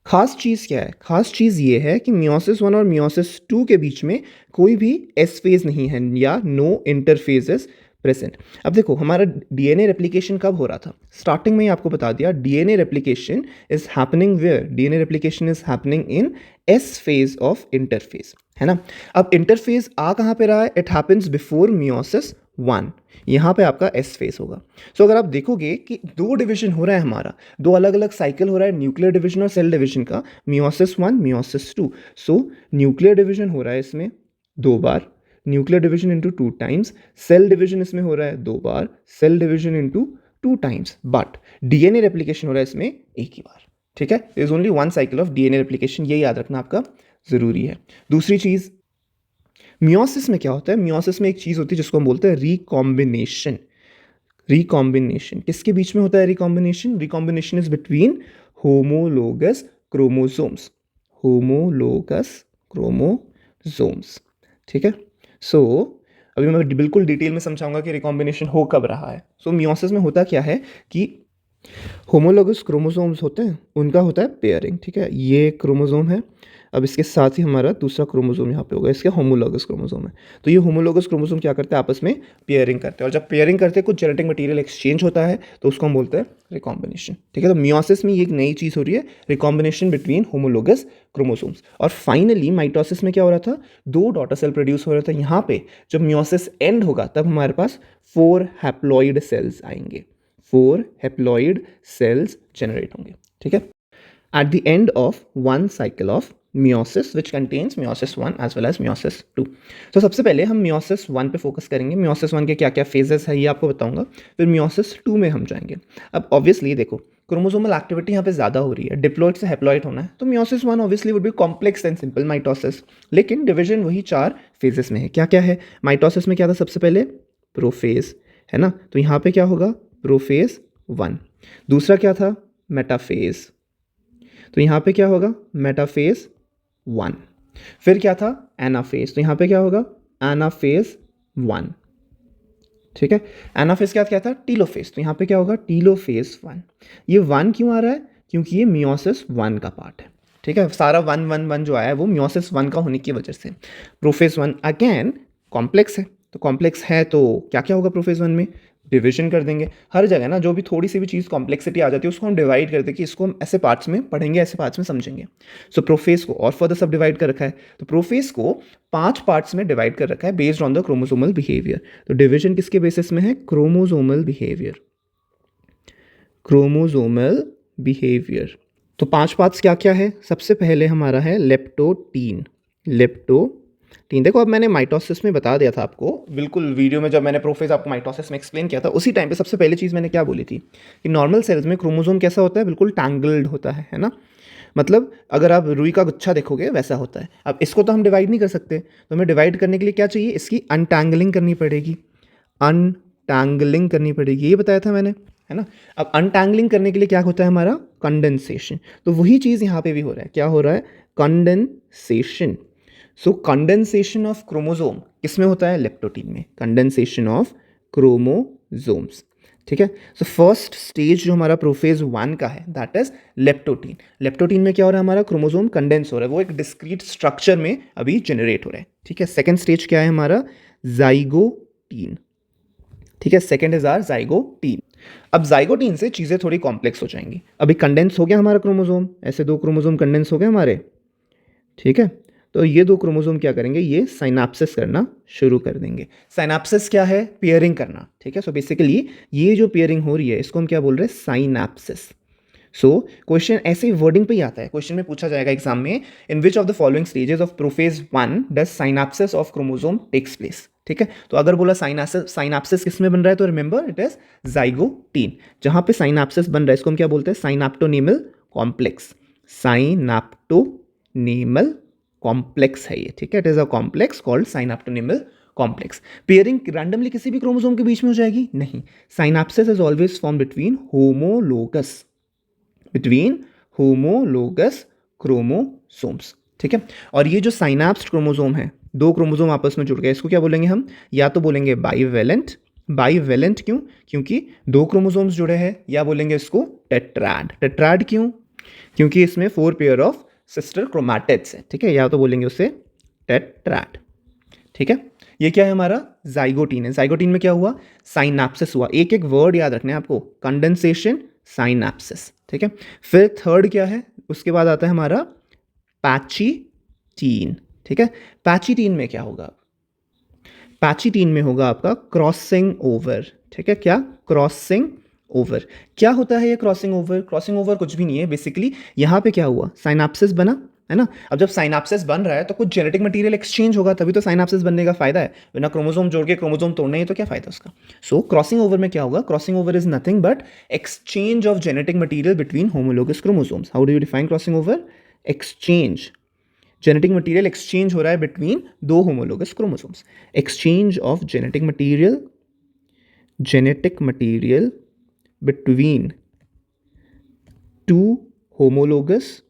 खास चीज़ क्या है? खास चीज़ ये है कि मियोसिस 1 और मियोसिस 2 के बीच में कोई भी एस फेज नहीं है या नो इंटरफेजेस प्रेजेंट। अब देखो हमारा डीएनए रेप्लिकेशन कब हो रहा था? स्टार्टिंग में ही आपको बता दिया, DNA replication is happening where? DNA replication is happening in S phase of interphase, है ना। अब इंटरफेज आ कहाँ पे रहा है? इट हैपन्स बिफोर मियोसिस 1, यहाँ पे आपका एस फेज होगा। अगर आप देखोगे कि 2 डिवीजन हो रहा है हमारा, 2 अलग अलग साइकिल हो रहा है न्यूक्लियर डिवीजन और सेल डिवीजन का, मियोसिस 1 मियोसिस 2। न्यूक्लियर डिवीजन हो रहा है इसमें 2 बार, nuclear division into 2 times, cell division इसमें हो रहा है 2 बार, cell division into 2 times, but DNA replication हो रहा है इसमें एक ही बार। ठीक है, there is only 1 cycle of DNA replication, ये याद रखना आपका जरूरी है। दूसरी चीज, मियोसिस में क्या होता है? मियोसिस में एक चीज होती है जिसको हम बोलते हैं रिकॉम्बिनेशन। रिकॉम्बिनेशन किसके बीच में होता है? Recombination, recombination is between homologous chromosomes, homologous chromosomes. ठीक है, अभी मैं बिल्कुल डिटेल में समझाऊंगा कि रिकॉम्बिनेशन हो कब रहा है। मियोसिस में होता क्या है कि होमोलोगस क्रोमोसोम्स होते हैं, उनका होता है पेयरिंग। ठीक है, ये क्रोमोसोम है, अब इसके साथ ही हमारा दूसरा क्रोमोसोम यहाँ पे होगा, इसके होमोलोगस क्रोमोसोम है। तो ये होमोलोगस क्रोमोसोम क्या करते हैं? आपस में पेयरिंग करते हैं, और जब पेयरिंग करते हैं कुछ जेनेटिक मटेरियल एक्सचेंज होता है तो उसको हम बोलते हैं रिकॉम्बिनेशन। ठीक है, तो मियोसिस में ये एक नई चीज़ हो रही है, रिकॉम्बिनेशन बिटवीन होमोलोगस क्रोमोसोम्स। और फाइनली माइटोसिस में क्या हो रहा था? 2 डॉटर सेल प्रोड्यूस हो रहा था। यहाँ पे जब मियोसिस एंड होगा तब हमारे पास 4 हैप्लॉइड सेल्स आएंगे, 4 हैप्लॉइड सेल्स जनरेट होंगे। ठीक है, at the end of one cycle of meiosis which contains meiosis 1 as well as meiosis 2। सबसे पहले हम meiosis 1 पे फोकस करेंगे। meiosis 1 के क्या क्या फेजेस है ये आपको बताऊंगा, फिर meiosis 2 में हम जाएंगे। अब ऑब्वियसली देखो क्रोमोसोमल एक्टिविटी यहाँ पे ज़्यादा हो रही है, डिप्लॉइड से हैप्लॉइड होना है, तो meiosis 1 obviously would be complex and simple mitosis, लेकिन डिवीजन वही 4 फेजेस में है। क्या क्या है? माइटोसिस में क्या था? सबसे पहले प्रोफेज, है ना, तो यहाँ पे क्या होगा? प्रोफेज 1। दूसरा क्या था? मेटाफेज, तो यहाँ पे क्या होगा? मेटाफेज 1। फिर क्या था? एनाफेज, तो यहाँ पे क्या होगा? एनाफेज 1। ठीक है, एनाफेज क्या था? टीलोफेज, तो यहाँ पे क्या होगा? टीलोफेज 1। ये 1 क्यों आ रहा है? क्योंकि ये मियोसिस 1 का पार्ट है। ठीक है, सारा 1 1 1 जो आया है वो मियोसिस 1 का होने की वजह से। प्रोफेज 1 अगेन कॉम्प्लेक्स है, तो कॉम्प्लेक्स है तो क्या क्या होगा प्रोफेज 1 में? डिविजन कर देंगे। हर जगह ना जो भी थोड़ी सी भी चीज़ कॉम्प्लेक्सिटी आ जाती है उसको हम डिवाइड कर दें कि इसको हम ऐसे पार्ट्स में पढ़ेंगे, ऐसे पार्ट्स में समझेंगे। प्रोफेज को और फर्दर सब डिवाइड कर रखा है, तो प्रोफेज को 5 पार्ट्स में डिवाइड कर रखा है based on the chromosomal behaviour. तो डिविजन किसके बेसिस में है? Chromosomal behaviour, chromosomal behaviour. तो 5 पार्ट्स क्या क्या है? सबसे पहले हमारा है लेप्टोटीन, लेप्टोटीन। देखो अब मैंने माइटोसिस में बता दिया था आपको, बिल्कुल वीडियो में जब मैंने प्रोफेज आपको माइटोसिस में एक्सप्लेन किया था उसी टाइम पे सबसे पहले चीज़ मैंने क्या बोली थी कि नॉर्मल सेल्स में क्रोमोसोम कैसा होता है? बिल्कुल टैंगल्ड होता है ना। मतलब अगर आप रुई का गुच्छा देखोगे वैसा होता है। अब इसको तो हम डिवाइड नहीं कर सकते, तो हमें डिवाइड करने के लिए क्या चाहिए, इसकी अनटैंगलिंग करनी पड़ेगी, अनटैंगलिंग करनी पड़ेगी, ये बताया था मैंने, है ना। अब अनटैंगलिंग करने के लिए क्या होता है हमारा, कंडेंसेशन। तो वही चीज़ यहाँ पे भी हो रहा है, क्या हो रहा है, condensation. So condensation of chromosome किसमें होता है, लेप्टोटीन में, कंडेंसेशन ऑफ क्रोमोसोम्स, ठीक है। सो फर्स्ट स्टेज जो हमारा प्रोफेज 1 का है दैट इज लेप्टोटीन। लेप्टोटीन में क्या हो रहा है, हमारा क्रोमोसोम कंडेंस हो रहा है, वो एक डिस्क्रीट स्ट्रक्चर में अभी जनरेट हो रहा है, ठीक है। सेकेंड स्टेज क्या है हमारा, जाइगोटीन, ठीक है, सेकेंड इज आर जाइगोटीन। अब जाइगोटीन से चीज़ें थोड़ी कॉम्प्लेक्स हो जाएंगी। अभी कंडेंस हो गया हमारा क्रोमोसोम, ऐसे 2 क्रोमोसोम कंडेंस हो गए हमारे, ठीक है। तो ये 2 क्रोमोसोम क्या करेंगे, ये साइनाप्सिस करना शुरू कर देंगे। साइनाप्सिस क्या है, पेयरिंग करना, ठीक है। सो बेसिकली ये जो पेयरिंग हो रही है इसको हम क्या बोल रहे हैं, साइनाप्सिस। सो क्वेश्चन ऐसे वर्डिंग पे ही आता है, क्वेश्चन में पूछा जाएगा एग्जाम में, in which of the following stages of prophase 1 does synapsis of chromosome takes place, ठीक है। तो अगर बोला साइनाप्सिस किस में बन रहा है, तो रिमेंबर इट इज जाइगोटीन। जहां पे साइनाप्सिस बन रहा है इसको हम क्या बोलते हैं, साइनाप्टोनेमल कॉम्प्लेक्स, साइनाप्टोनेमल कॉम्प्लेक्स है ये, ठीक है। It is a complex called synaptonemal complex. Pairing randomly किसी भी क्रोमोसोम के बीच में हो जाएगी, नहीं, synapsis is always form between homologous chromosomes, ठीक है। और ये जो साइनाप्स्ड क्रोमोसोम है, 2 क्रोमोसोम आपस में जुड़ गए, इसको क्या बोलेंगे हम, या तो बोलेंगे बाइवेलेंट, बाइवेलेंट क्यों, क्योंकि 2 क्रोमोसोम्स जुड़े हैं, या बोलेंगे इसको टेट्राड, टेट्राड क्यों, क्योंकि इसमें 4 पेयर ऑफ सिस्टर क्रोमैटिड्स है, ठीक है, या तो बोलेंगे उसे टेट्राड, ठीक है। ये क्या है हमारा, जाइगोटीन है। जाइगोटीन में क्या हुआ, साइनाप्सिस हुआ। एक एक वर्ड याद रखना है आपको, कंडेंसेशन, साइनाप्सिस, ठीक है। फिर थर्ड क्या है, उसके बाद आता है हमारा पैचीटीन, ठीक है। पैचीटीन में क्या होगा, पैचीटीन में होगा आपका क्रॉसिंग ओवर, ठीक है। क्या, क्रॉसिंग ओवर। क्या होता है ये क्रॉसिंग ओवर, क्रॉसिंग ओवर कुछ भी नहीं है, बेसिकली यहाँ पे क्या हुआ, साइनाप्सिस बना, है ना। अब जब साइनाप्सिस बन रहा है तो कुछ जेनेटिक मटेरियल एक्सचेंज होगा, तभी तो साइनाप्सिस बनने का फायदा है, बिना क्रोमोसोम जोड़ के क्रोमोसोम तोड़ने ही तो क्या फायदा उसका। सो क्रॉसिंग ओवर में क्या होगा, crossing over is nothing but exchange of genetic material between homologous chromosomes. How do you define crossing over, exchange, genetic material exchange हो रहा है between 2 homologous chromosomes, exchange of genetic material between 2 homologous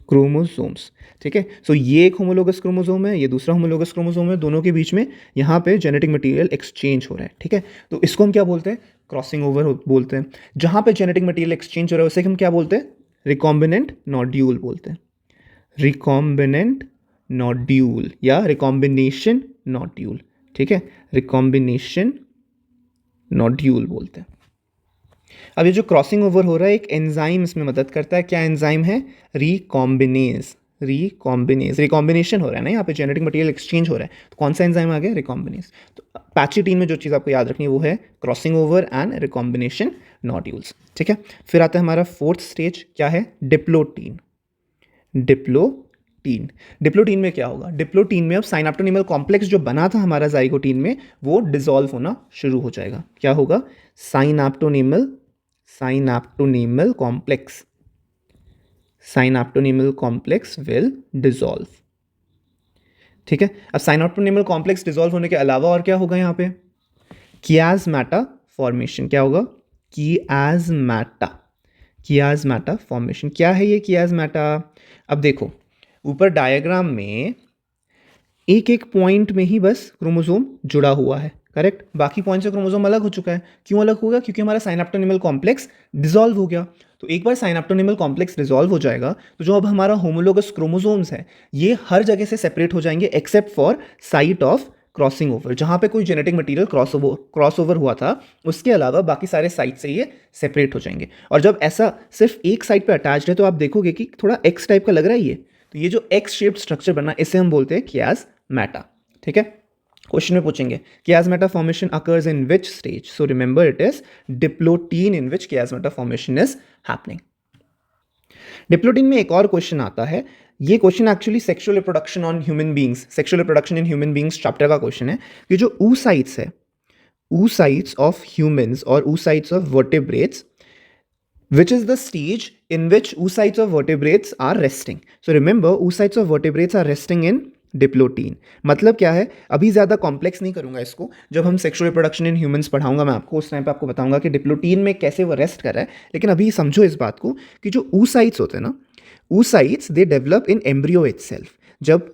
chromosomes, ठीक है। सो ये एक homologous chromosome है, ये दूसरा होमोलोगस क्रोमोसोम है, दोनों के बीच में यहाँ पे जेनेटिक मटेरियल एक्सचेंज हो रहा है, ठीक है। तो इसको हम क्या बोलते हैं, क्रॉसिंग ओवर बोलते हैं। जहाँ पे जेनेटिक मटेरियल एक्सचेंज हो रहा है उसे हम क्या बोलते हैं, रिकॉम्बिनेंट नोड्यूल बोलते हैं, रिकॉम्बिनेंट नोड्यूल या रिकॉम्बिनेशन नोड्यूल, ठीक है, रिकॉम्बिनेशन नोड्यूल बोलते हैं। अब ये जो क्रॉसिंग ओवर हो रहा है एक एंजाइम इसमें मदद करता है, क्या एंजाइम है, रिकॉम्बिनेज, रिकॉम्बिनेशन हो रहा है ना, यहाँ पे जेनेटिक मटेरियल एक्सचेंज हो रहा है, तो कौन सा एंजाइम आ गया, रिकॉम्बिनेज। तो पैचीटीन में जो चीज़ आपको याद रखनी है वो है crossing over and recombination nodules, ठीक है। फिर आता है हमारा फोर्थ स्टेज, क्या है, डिप्लोटीन, डिप्लोटीन। डिप्लोटीन में क्या होगा, डिप्लोटीन में अब साइनाप्टोनेमल कॉम्प्लेक्स जो बना था हमारा जाइगोटीन में वो डिसॉल्व होना शुरू हो जाएगा, क्या होगा, साइनाप्टोनेमल कॉम्प्लेक्स, साइनाप्टोनेमल कॉम्प्लेक्स विल डिसॉल्व, ठीक है। अब साइनाप्टोनेमल कॉम्प्लेक्स डिसॉल्व होने के अलावा और क्या होगा यहाँ पे, कियाज्मेटा फॉर्मेशन, क्या होगा, कियाज्मेटा फॉर्मेशन। क्या है ये कियाज्मेटा, अब देखो ऊपर डायग्राम में एक एक पॉइंट में ही बस क्रोमोसोम जुड़ा हुआ है, करेक्ट, बाकी पॉइंट से क्रोमोसोम अलग हो चुका है। क्यों अलग होगा, क्योंकि हमारा साइनाप्टोनेमल कॉम्प्लेक्स डिसॉल्व हो गया। तो एक बार साइनाप्टोनेमल कॉम्प्लेक्स डिसॉल्व हो जाएगा तो जो अब हमारा होमोलोगस क्रोमोसोम्स है ये हर जगह से सेपरेट हो जाएंगे except for site of crossing over, जहाँ पे कोई जेनेटिक मटेरियल क्रॉस ओवर हुआ था उसके अलावा बाकी सारे साइट से ये सेपरेट हो जाएंगे। और जब ऐसा सिर्फ एक साइड पे अटैच्ड है तो आप देखोगे कि थोड़ा एक्स टाइप का लग रहा है ये, तो ये जो एक्स शेप्ड स्ट्रक्चर बना इसे हम बोलते हैं कियाज्मेटा, ठीक है। क्वेश्चन में पूछेंगे chiasmata formation occurs in which stage, so remember it is diplotene in which chiasmata formation is happening. Diplotene में एक और क्वेश्चन आता है, ये question actually sexual reproduction on human beings, sexual reproduction in human beings chapter का question है कि जो oocytes है, oocytes ऑफ ह्यूमंस और oocytes of vertebrates which is the stage in which oocytes of vertebrates are resting. So remember, oocytes of vertebrates are resting in diplotene. मतलब क्या है, अभी ज़्यादा कॉम्प्लेक्स नहीं करूंगा इसको, जब हम सेक्सुअल रिप्रोडक्शन इन ह्यूमंस पढ़ाऊंगा मैं आपको, उस टाइम पे आपको बताऊंगा कि डिप्लोटीन में कैसे वो रेस्ट कर रहा है. लेकिन अभी समझो इस बात को कि जो oocytes होते हैं ना, oocytes they develop in embryo itself. जब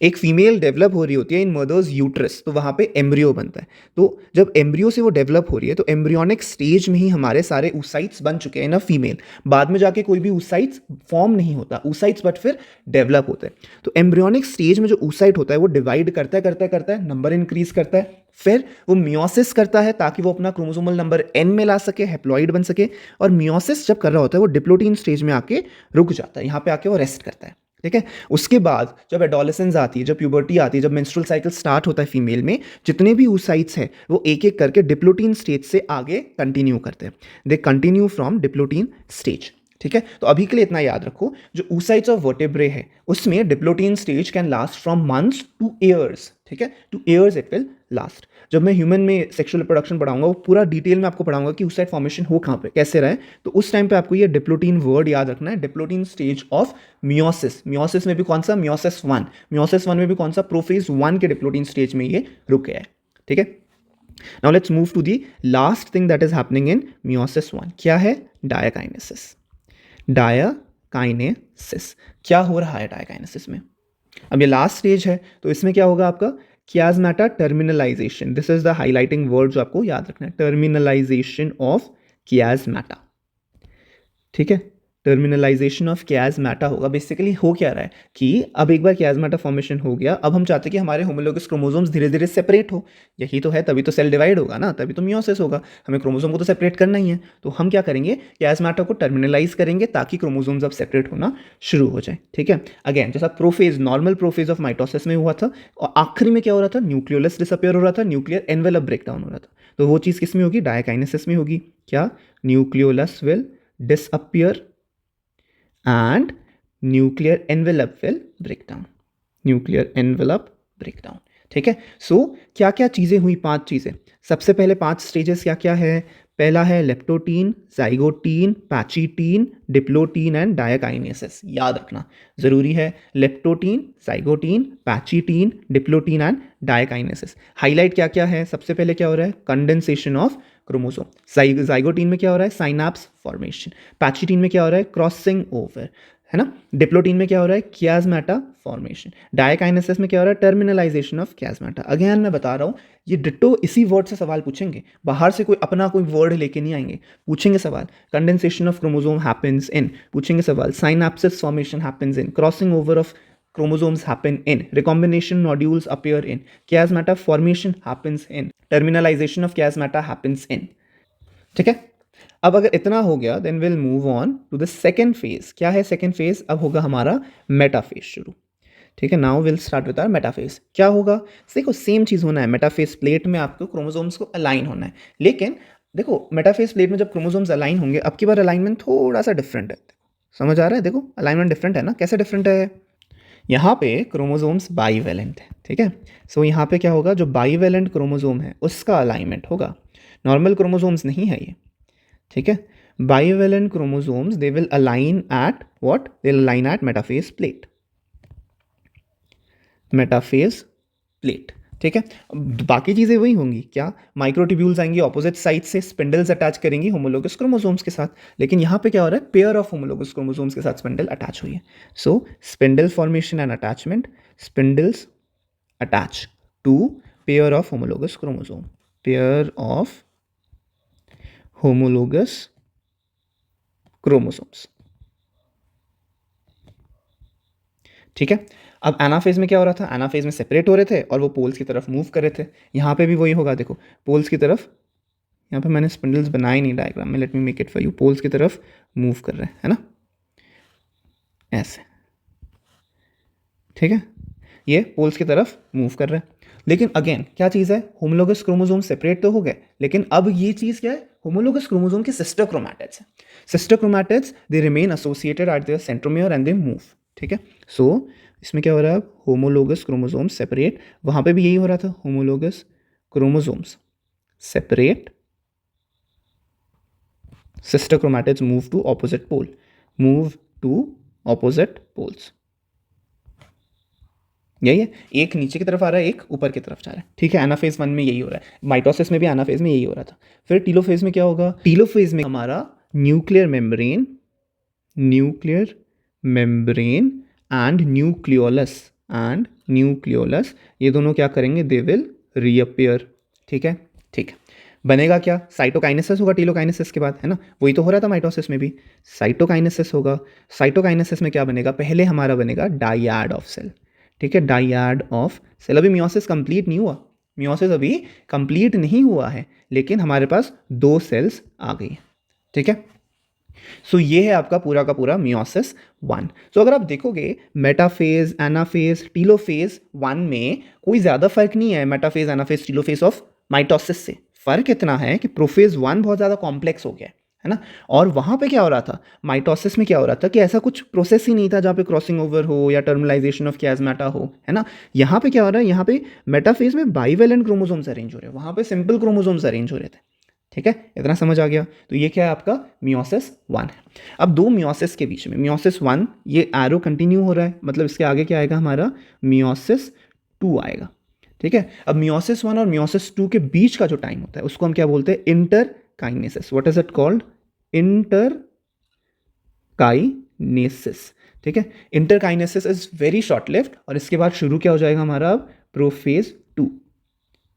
एक फीमेल डेवलप हो रही होती है इन मदर्स यूट्रस, तो वहाँ पे एम्ब्रियो बनता है. तो जब एम्ब्रियो से वो डेवलप हो रही है तो एम्ब्रियोनिक स्टेज में ही हमारे सारे oocytes बन चुके हैं ना फीमेल. बाद में जाके कोई भी oocytes फॉर्म नहीं होता oocytes, बट फिर डेवलप होते हैं. तो एम्ब्रियोनिक स्टेज में जो oocyte होता है वो डिवाइड करता है, नंबर इंक्रीज करता है, फिर वो मियोसिस करता है ताकि वो अपना क्रोमोसोमल नंबर n में ला सके, हैप्लॉइड बन सके. और मियोसिस जब कर रहा होता है वो डिप्लोटीन स्टेज में आके रुक जाता है, यहाँ पे आके वो रेस्ट करता है. ठीक है. उसके बाद जब एडोलेसेंस आती है, जब प्यूबर्टी आती है, जब मेंस्ट्रुअल साइकिल स्टार्ट होता है फीमेल में, जितने भी oocytes हैं वो एक एक करके डिप्लोटीन स्टेज से आगे कंटिन्यू करते हैं. They continue from diplotene stage. ठीक है. तो अभी के लिए इतना याद रखो, जो oocytes ऑफ वर्टेब्रे है उसमें diplotene stage can last from months two years. ठीक है. Two years it will last. जब मैं ह्यूमन में सेक्सुअल रिप्रोडक्शन पढ़ाऊंगा वो पूरा डिटेल में आपको पढ़ाऊंगा कि oocyte फॉर्मेशन हो कहाँ पे, कैसे रहे. तो उस टाइम पे आपको ये डिप्लोटीन वर्ड याद रखना है, diplotene stage of meiosis. Meiosis में भी कौन सा, मियोसिस 1. मियोसिस 1 में भी कौन सा, प्रोफेज 1 के डिप्लोटीन स्टेज में ये रुक गया है. ठीक है. Now let's move to the last thing that is happening in meiosis 1. क्या है, डायकाइनेसिस. डायकाइनेसिस. क्या हो रहा है डायकाइनेसिस में. अब ये लास्ट स्टेज है तो इसमें क्या होगा आपका, chiasmata terminalization. This is the highlighting word जो आपको याद रखना है, टर्मिनलाइजेशन ऑफ कियाज्माटा. ठीक है. टर्मिनलाइजेशन ऑफ कियाज्माटा होगा. बेसिकली हो क्या रहा है कि अब एक बार कियाज्माटा फॉर्मेशन हो गया, अब हम चाहते हैं कि हमारे होमोलोगस क्रोमोसोम्स धीरे धीरे सेपरेट हो. यही तो है, तभी तो सेल डिवाइड होगा ना, तभी तो मियोसिस होगा. हमें क्रोमोसोम को तो सेपरेट करना ही है. तो हम क्या करेंगे, कियाज्माटा को टर्मिनलाइज करेंगे ताकि क्रोमोसोम्स अब सेपरेट होना शुरू हो जाए. ठीक है. अगेन जैसा prophase, normal prophase of mitosis में हुआ था, और आखिरी में क्या हो रहा था, न्यूक्लियोलस डिसअपियर हो रहा था, न्यूक्लियर एनवेलप ब्रेकडाउन हो रहा था. तो वो चीज़ किस में होगी, डायकाइनेसिस में होगी. क्या, nucleolus will disappear and nuclear envelope will break down. nuclear envelope break down. ठीक है. सो क्या क्या चीज़ें हुई, 5 चीज़ें. सबसे पहले 5 स्टेजेस क्या क्या है. पहला है leptotene, zygotene, pachytene, diplotene and diakinesis. याद रखना ज़रूरी है, leptotene, zygotene, pachytene, diplotene and diakinesis. Highlight क्या क्या है. सबसे पहले क्या हो रहा है, कंडेंसेशन ऑफ क्रोमोसोम. जाइगोटीन में क्या हो रहा है, साइनाप्स फॉर्मेशन. पैचीटीन में क्या हो रहा है, क्रॉसिंग ओवर, है ना. डिप्लोटीन में क्या हो रहा है, कियाज्माटा फॉर्मेशन. डायकाइनेसिस में क्या हो रहा है, टर्मिनलाइजेशन ऑफ कियाज्माटा. अगेन मैं बता रहा हूँ, ये डिट्टो इसी वर्ड से सवाल पूछेंगे, बाहर से कोई अपना कोई वर्ड लेके नहीं आएंगे. पूछेंगे सवाल, condensation of chromosome happens in, पूछेंगे सवाल, synapsis formation happens in, crossing over of chromosomes happen in, recombination nodules appear in, chiasmata formation happens in, terminalization of chiasmata happens in. ठीक है. अब अगर इतना हो गया then will move on to the second phase. क्या है second phase, अब होगा हमारा मेटाफेज शुरू. ठीक है. Now will start with our metaphase. क्या होगा, देखो सेम चीज़ होना है. मेटाफेज प्लेट में आपको क्रोमोसोम्स को अलाइन होना है, लेकिन देखो मेटाफेज प्लेट में जब क्रोमोसोम्स अलाइन होंगे, अब की बार अलाइनमेंट थोड़ा सा डिफरेंट है. समझ आ रहा है, देखो अलाइनमेंट डिफरेंट है ना. कैसे डिफरेंट है, यहाँ पे क्रोमोसोम्स बाईवेलेंट है. ठीक है. सो यहाँ पे क्या होगा, जो बाईवेलेंट क्रोमोसोम है उसका अलाइनमेंट होगा. नॉर्मल क्रोमोसोम्स नहीं है ये. ठीक है. Bivalent chromosomes they will align at what, they will align at metaphase plate. Metaphase plate. ठीक है. बाकी चीज़ें वही होंगी. क्या, माइक्रोट्यूब्यूल्स आएंगी ऑपोजिट साइड से, स्पिंडल्स अटैच करेंगी होमोलोगस क्रोमोसोम्स के साथ. लेकिन यहाँ पे क्या हो रहा है, पेयर ऑफ होमोलोगस क्रोमोसोम्स के साथ स्पिंडल अटैच हुई है. So spindle formation and attachment, spindles attach to pair of homologous chromosome, pair of homologous chromosomes. ठीक है. अब एनाफेज में क्या हो रहा था, एनाफेज में सेपरेट हो रहे थे और वो पोल्स की तरफ मूव कर रहे थे. यहाँ पे भी वही होगा. देखो पोल्स की तरफ, यहाँ पे मैंने स्पिंडल्स बनाए नहीं डायग्राम में, let me make it for you. Poles की तरफ मूव कर रहे हैं, है ना, ऐसे. ठीक है. ये पोल्स की तरफ मूव कर रहे हैं. लेकिन अगेन क्या चीज़ है, होमोलोगस क्रोमोसोम सेपरेट तो हो गए, लेकिन अब ये चीज़ क्या है, होमोलोगस क्रोमोसोम के सिस्टर क्रोमैटिड्स है. Sister chromatids they remain associated eight there centromere and they move. ठीक है. सो इसमें क्या हो रहा है, होमोलोगस क्रोमोसोम्स सेपरेट. वहाँ पे भी यही हो रहा था, homologous chromosomes separate sister chromatids move to opposite pole, move to opposite poles. यही है, एक नीचे की तरफ आ रहा है, एक ऊपर की तरफ जा रहा है, ठीक है। एनाफेज 1 में यही हो रहा है, माइटोसिस में भी एनाफेज में यही हो रहा था। फिर टीलोफेज में क्या होगा, टीलोफेज में हमारा न्यूक्लियर मेम्ब्रेन एंड न्यूक्लियोलस ये दोनों क्या करेंगे, दे विल रीअपियर, ठीक है। ठीक है, बनेगा क्या, साइटोकाइनेसिस होगा टीलोकाइनेसिस के बाद, है ना, वही तो हो रहा था माइटोसिस में भी, साइटोकाइनेसिस होगा। साइटोकाइनेसिस में क्या बनेगा, पहले हमारा बनेगा डाइयाड ऑफ सेल, ठीक है, डाइयाड ऑफ सेल। अभी मियोसिस कंप्लीट नहीं हुआ, मियोसिस अभी कंप्लीट नहीं हुआ है, लेकिन हमारे पास 2 सेल्स आ गई, ठीक है। सो ये है आपका पूरा का पूरा मियोसिस 1। सो अगर आप देखोगे मेटाफेज, एनाफेज, टीलोफेज 1 में कोई ज़्यादा फर्क नहीं है metaphase, anaphase, telophase of mitosis से। फर्क इतना है कि प्रोफेज 1 बहुत ज़्यादा कॉम्प्लेक्स हो गया है ना, और वहाँ पे क्या हो रहा था, माइटोसिस में क्या हो रहा था कि ऐसा कुछ प्रोसेस ही नहीं था जहाँ पे क्रॉसिंग ओवर हो या टर्मिनलाइजेशन ऑफ कियास्माटा हो, है ना। यहाँ पे क्या हो रहा है, यहाँ पे मेटाफेज में बाइवेलेंट क्रोमोसोम्स अरेंज हो रहे हैं, वहाँ पे सिंपल क्रोमोसोम्स अरेंज हो रहे थे, ठीक है। इतना समझ आ गया। तो ये क्या है आपका मियोसिस 1 है। अब 2 मियोसिस के बीच में, मियोसिस 1 ये एरो कंटिन्यू हो रहा है, मतलब इसके आगे क्या आएगा हमारा, मियोसिस 2 आएगा, ठीक है। अब मियोसिस 1 और मियोसिस 2 के बीच का जो टाइम होता है उसको हम क्या बोलते हैं, interkinesis. What is it called, interkinesis, ठीक है। Interkinesis is very short lived, और इसके बाद शुरू क्या हो जाएगा हमारा अब, प्रोफेज 2।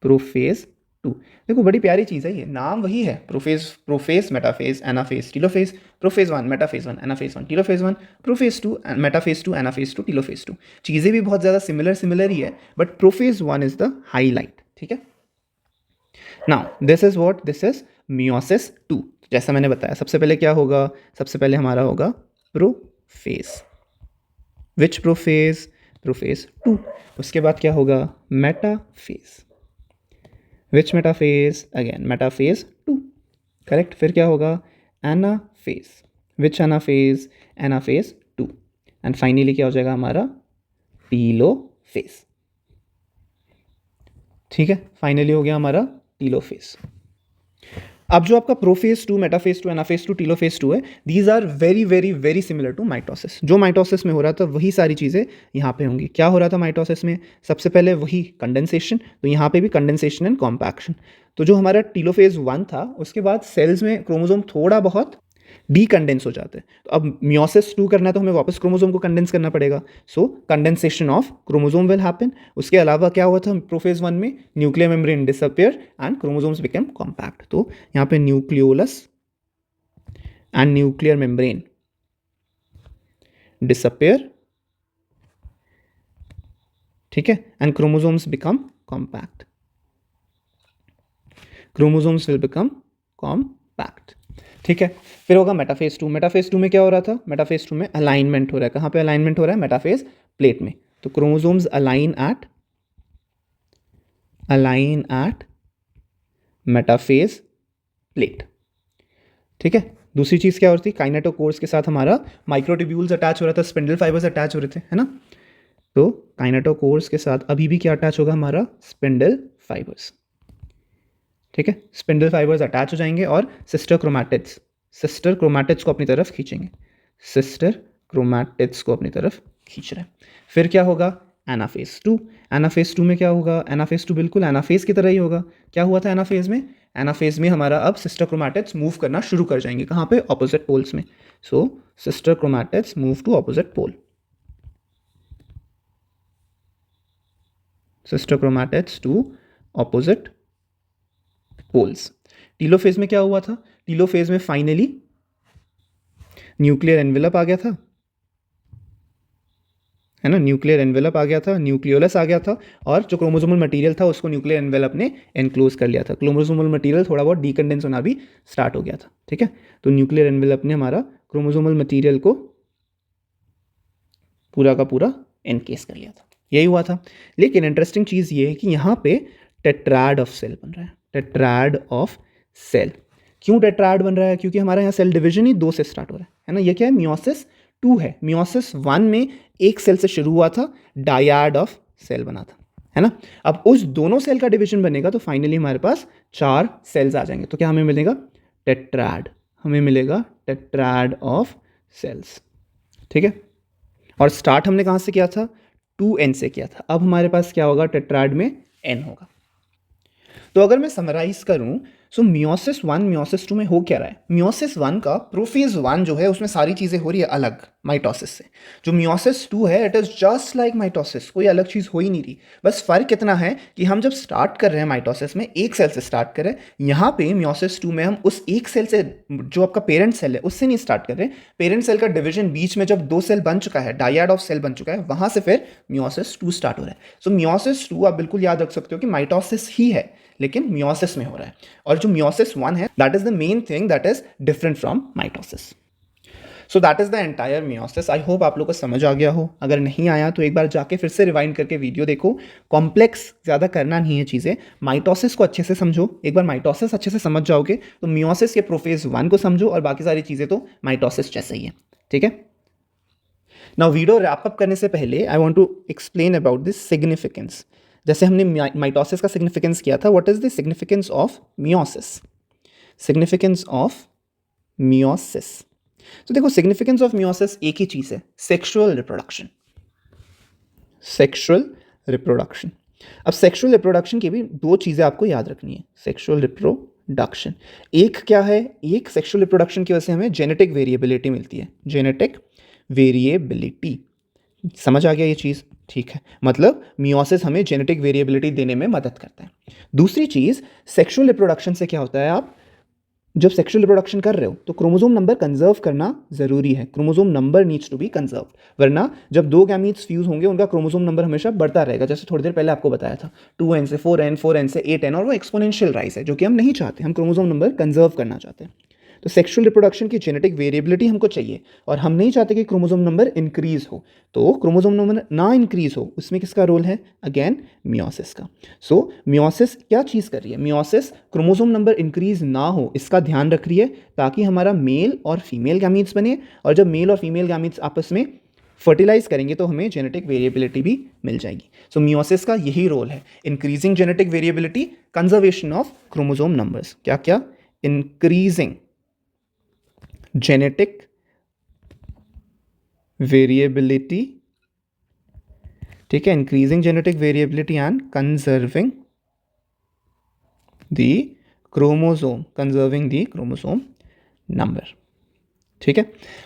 प्रोफेज 2 देखो बड़ी प्यारी चीज़ है ये, नाम वही है, prophase metaphase anaphase telophase, prophase 1 metaphase 1 anaphase 1 telophase 1, prophase 2 metaphase 2 anaphase 2 telophase 2। चीज़ें भी बहुत ज़्यादा सिमिलर ही है, but prophase 1 is the highlight, ठीक है। Now this is what, this is meiosis 2। जैसा मैंने बताया, सबसे पहले क्या होगा, सबसे पहले हमारा होगा प्रोफेज, विच प्रोफेज, प्रोफेज 2। उसके बाद क्या होगा, मेटाफेज, विच मेटाफेज, अगेन मेटाफेज 2, करेक्ट। फिर क्या होगा, anaphase, which anaphase, anaphase 2, and finally क्या हो जाएगा हमारा, टीलोफेज, ठीक है। फाइनली हो गया हमारा टीलोफेज। अब जो आपका प्रोफेज 2, मेटाफेज 2, एनाफेज 2, टीलोफेज 2 है, these are very very very similar to mitosis. जो माइटोसिस में हो रहा था वही सारी चीज़ें यहाँ पे होंगी। क्या हो रहा था माइटोसिस में, सबसे पहले वही कंडेंसेशन, तो यहाँ पे भी कंडेंसेशन एंड कॉम्पैक्शन। तो जो हमारा टीलोफेज 1 था, उसके बाद सेल्स में क्रोमोसोम थोड़ा बहुत डीकंडेंस हो जाते हैं। तो अब मियोसिस 2 करना है तो हमें वापस क्रोमोसोम को कंडेंस करना पड़ेगा, so condensation of chromosome will happen. उसके अलावा क्या हुआ था प्रोफेज 1 में, nuclear membrane disappear and chromosomes become compact. तो यहाँ पे nucleolus and nuclear membrane disappear, ठीक है, and chromosomes become compact, chromosomes will become compact, ठीक है। फिर होगा मेटाफेज 2। मेटाफेज 2 में क्या हो रहा था, मेटाफेज 2 में अलाइनमेंट हो रहा है। कहाँ पे अलाइनमेंट हो रहा है, मेटाफेज प्लेट में। तो chromosomes align at metaphase plate, ठीक है। दूसरी चीज़ क्या हो रही थी, काइनेटोकोर्स के साथ हमारा माइक्रोट्यूब्यूल्स अटैच हो रहा था, स्पिंडल फाइबर्स अटैच हो रहे थे, है ना। तो काइनेटोकोर्स के साथ अभी भी क्या अटैच होगा हमारा, स्पिंडल फाइबर्स, ठीक है। स्पिंडल फाइबर्स अटैच हो जाएंगे और सिस्टर क्रोमैटिड्स को अपनी तरफ खींचेंगे, सिस्टर क्रोमैटिड्स को अपनी तरफ खींच रहे हैं। फिर क्या होगा, एनाफेज 2। एनाफेज 2 में क्या होगा, एनाफेज 2 बिल्कुल एनाफेज की तरह ही होगा। क्या हुआ था एनाफेज में, एनाफेज में हमारा अब सिस्टर क्रोमैटिड्स मूव करना शुरू कर जाएंगे, कहाँ पे, ऑपोजिट पोल्स में। So sister chromatids move to opposite pole, sister chromatids to opposite poles. Telophase में क्या हुआ था, टीलोफेज में फाइनली न्यूक्लियर एनवेलप आ गया था, है ना, न्यूक्लियर एनवेलप आ गया था, न्यूक्लियोलस आ गया था, और जो क्रोमोसोमल मटेरियल था उसको न्यूक्लियर एनवेलप ने एनक्लोज कर लिया था। क्रोमोसोमल मटेरियल थोड़ा बहुत डीकंडेंस होना भी स्टार्ट हो गया था, ठीक है। तो न्यूक्लियर एनवेलप ने हमारा क्रोमोसोमल मटेरियल को पूरा का पूरा एनकेस कर लिया था, यही हुआ था। लेकिन इंटरेस्टिंग चीज़ ये है कि यहाँ पे टेट्राड ऑफ सेल बन रहा है, टेट्राड ऑफ सेल। क्यों टेट्राड बन रहा है, क्योंकि हमारा यहाँ सेल डिवीजन ही 2 से स्टार्ट हो रहा है ना। ये क्या है, मियोसिस 2 है। मियोसिस 1 में एक सेल से शुरू हुआ था, डायड ऑफ सेल बना था, है ना। अब उस दोनों सेल का डिवीजन बनेगा तो फाइनली हमारे पास 4 सेल्स आ जाएंगे। तो क्या हमें मिलेगा, टेट्राड हमें मिलेगा टेट्राड ऑफ सेल्स, ठीक है। और स्टार्ट हमने कहाँ से किया था, 2n से किया था। अब हमारे पास क्या होगा, टेट्राड में n होगा। तो अगर मैं समराइज करूं, सो मियोसिस 1 मियोसिस 2 में हो क्या रहा है, मियोसिस 1 का प्रोफेज 1 जो है उसमें सारी चीज़ें हो रही है अलग माइटोसिस से। जो मियोसिस 2 है it is just like mitosis, कोई अलग चीज़ हो ही नहीं रही। बस फ़र्क इतना है कि हम जब स्टार्ट कर रहे हैं माइटोसिस में एक सेल से स्टार्ट कर रहे हैं, यहाँ पे मियोसिस 2 में हम उस एक सेल से, जो आपका पेरेंट सेल है उससे नहीं स्टार्ट कर रहे। पेरेंट सेल का डिवीजन बीच में जब 2 सेल बन चुका है, डायड ऑफ सेल बन चुका है, वहाँ से फिर मियोसिस 2 स्टार्ट हो रहा है। सो मियोसिस 2 आप बिल्कुल याद रख सकते हो कि माइटोसिस ही है, लेकिन मियोसिस में हो रहा है। और जो मियोसिस 1 है that is the main thing that is different from mitosis. So that is the entire meiosis. I hope आप लोग को समझ आ गया हो। अगर नहीं आया तो एक बार जाके फिर से रिवाइंड करके वीडियो देखो। कॉम्प्लेक्स ज़्यादा करना नहीं है चीज़ें, माइटोसिस को अच्छे से समझो। एक बार माइटोसिस अच्छे से समझ जाओगे तो मियोसिस के प्रोफेज 1 को समझो, और बाकी सारी चीज़ें तो माइटोसिस जैसे ही है, ठीक है। नाउ वीडियो रैप अप करने से पहले I want to explain about this significance. जैसे हमने माइटोसिस का सिग्निफिकेंस किया था, what is the significance of meiosis, significance of meiosis. तो देखो सिग्निफिकेंस ऑफ मियोसिस एक ही चीज़ है, सेक्सुअल रिप्रोडक्शन, सेक्सुअल रिप्रोडक्शन। अब सेक्सुअल रिप्रोडक्शन की भी दो चीज़ें आपको याद रखनी है, सेक्सुअल रिप्रोडक्शन। एक क्या है, एक सेक्सुअल रिप्रोडक्शन की वजह से हमें जेनेटिक वेरिएबिलिटी मिलती है, जेनेटिक वेरिएबिलिटी। समझ आ गया ये चीज़, ठीक है। मतलब मियोसिस हमें जेनेटिक वेरिएबिलिटी देने में मदद करता है। दूसरी चीज़, सेक्सुअल रिप्रोडक्शन से क्या होता है, आप जब सेक्सुअल रिप्रोडक्शन कर रहे हो तो क्रोमोसोम नंबर कंजर्व करना जरूरी है। Chromosome number needs to be conserve, वरना जब दो गैमीट्स फ्यूज होंगे उनका क्रोमोसोम नंबर हमेशा बढ़ता रहेगा। जैसे थोड़ी देर पहले आपको बताया था, 2n से 4n, 4n से 8n, और वो एक्सपोनेंशियल राइज है, जो कि हम नहीं चाहते। हम क्रोमोसोम नंबर कंजर्व करना चाहते हैं। तो सेक्सुअल रिप्रोडक्शन की जेनेटिक वेरिएबिलिटी हमको चाहिए, और हम नहीं चाहते कि क्रोमोसोम नंबर इंक्रीज हो। तो क्रोमोसोम नंबर ना इंक्रीज हो, उसमें किसका रोल है, अगेन मियोसिस का। सो मियोसिस क्या चीज़ कर रही है, मियोसिस क्रोमोसोम नंबर इंक्रीज ना हो इसका ध्यान रख रही है, ताकि हमारा मेल और फीमेल गैमीट्स बने, और जब मेल और फीमेल गैमीट्स आपस में फर्टिलाइज करेंगे तो हमें जेनेटिक वेरिएबिलिटी भी मिल जाएगी। सो मियोसिस का यही रोल है, increasing genetic variability, conservation of chromosome numbers. क्या क्या, इंक्रीजिंग genetic variability, ठीक है, increasing genetic variability and conserving the chromosome number, ठीक है।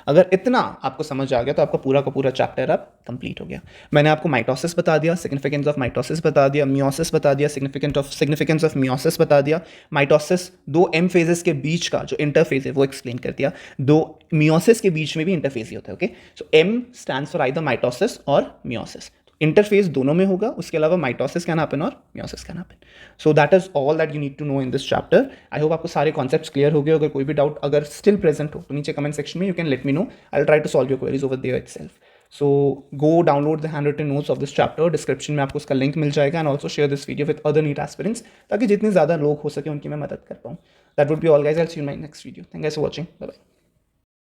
अगर इतना आपको समझ आ गया तो आपका पूरा का पूरा चैप्टर अब कंप्लीट हो गया। मैंने आपको माइटोसिस बता दिया, सिग्निफिकेंस ऑफ माइटोसिस बता दिया, मियोसिस बता दिया, सिग्निफिकेंस ऑफ मियोसिस बता दिया, माइटोसिस दो एम फेजेस के बीच का जो इंटरफेज है वो एक्सप्लेन कर दिया। दो मियोसिस के बीच में भी इंटरफेज ही होता है, okay. So M stands for either mitosis और मियोसिस, इंटरफेस दोनों में होगा। उसके अलावा माइटोसिस कैन हैपन और meiosis can happen. So that is all that you need to know in this chapter. I hope आपको सारे कॉन्सेप्ट्स क्लियर हो गए। अगर कोई भी डाउट अगर स्टिल प्रेजेंट हो तो नीचे कमेंट सेक्शन में you can let me know, I will try to solve your queries over there itself. So go download the handwritten notes of this chapter, description में आपको उसका link मिल जाएगा, and also share this video with other NEET aspirants, ताकि जितने ज़्यादा लोग हो सके उनकी मैं मदद कर पाऊँ। That would be all guys, I will see you in my next video. Thank you for watching, bye bye.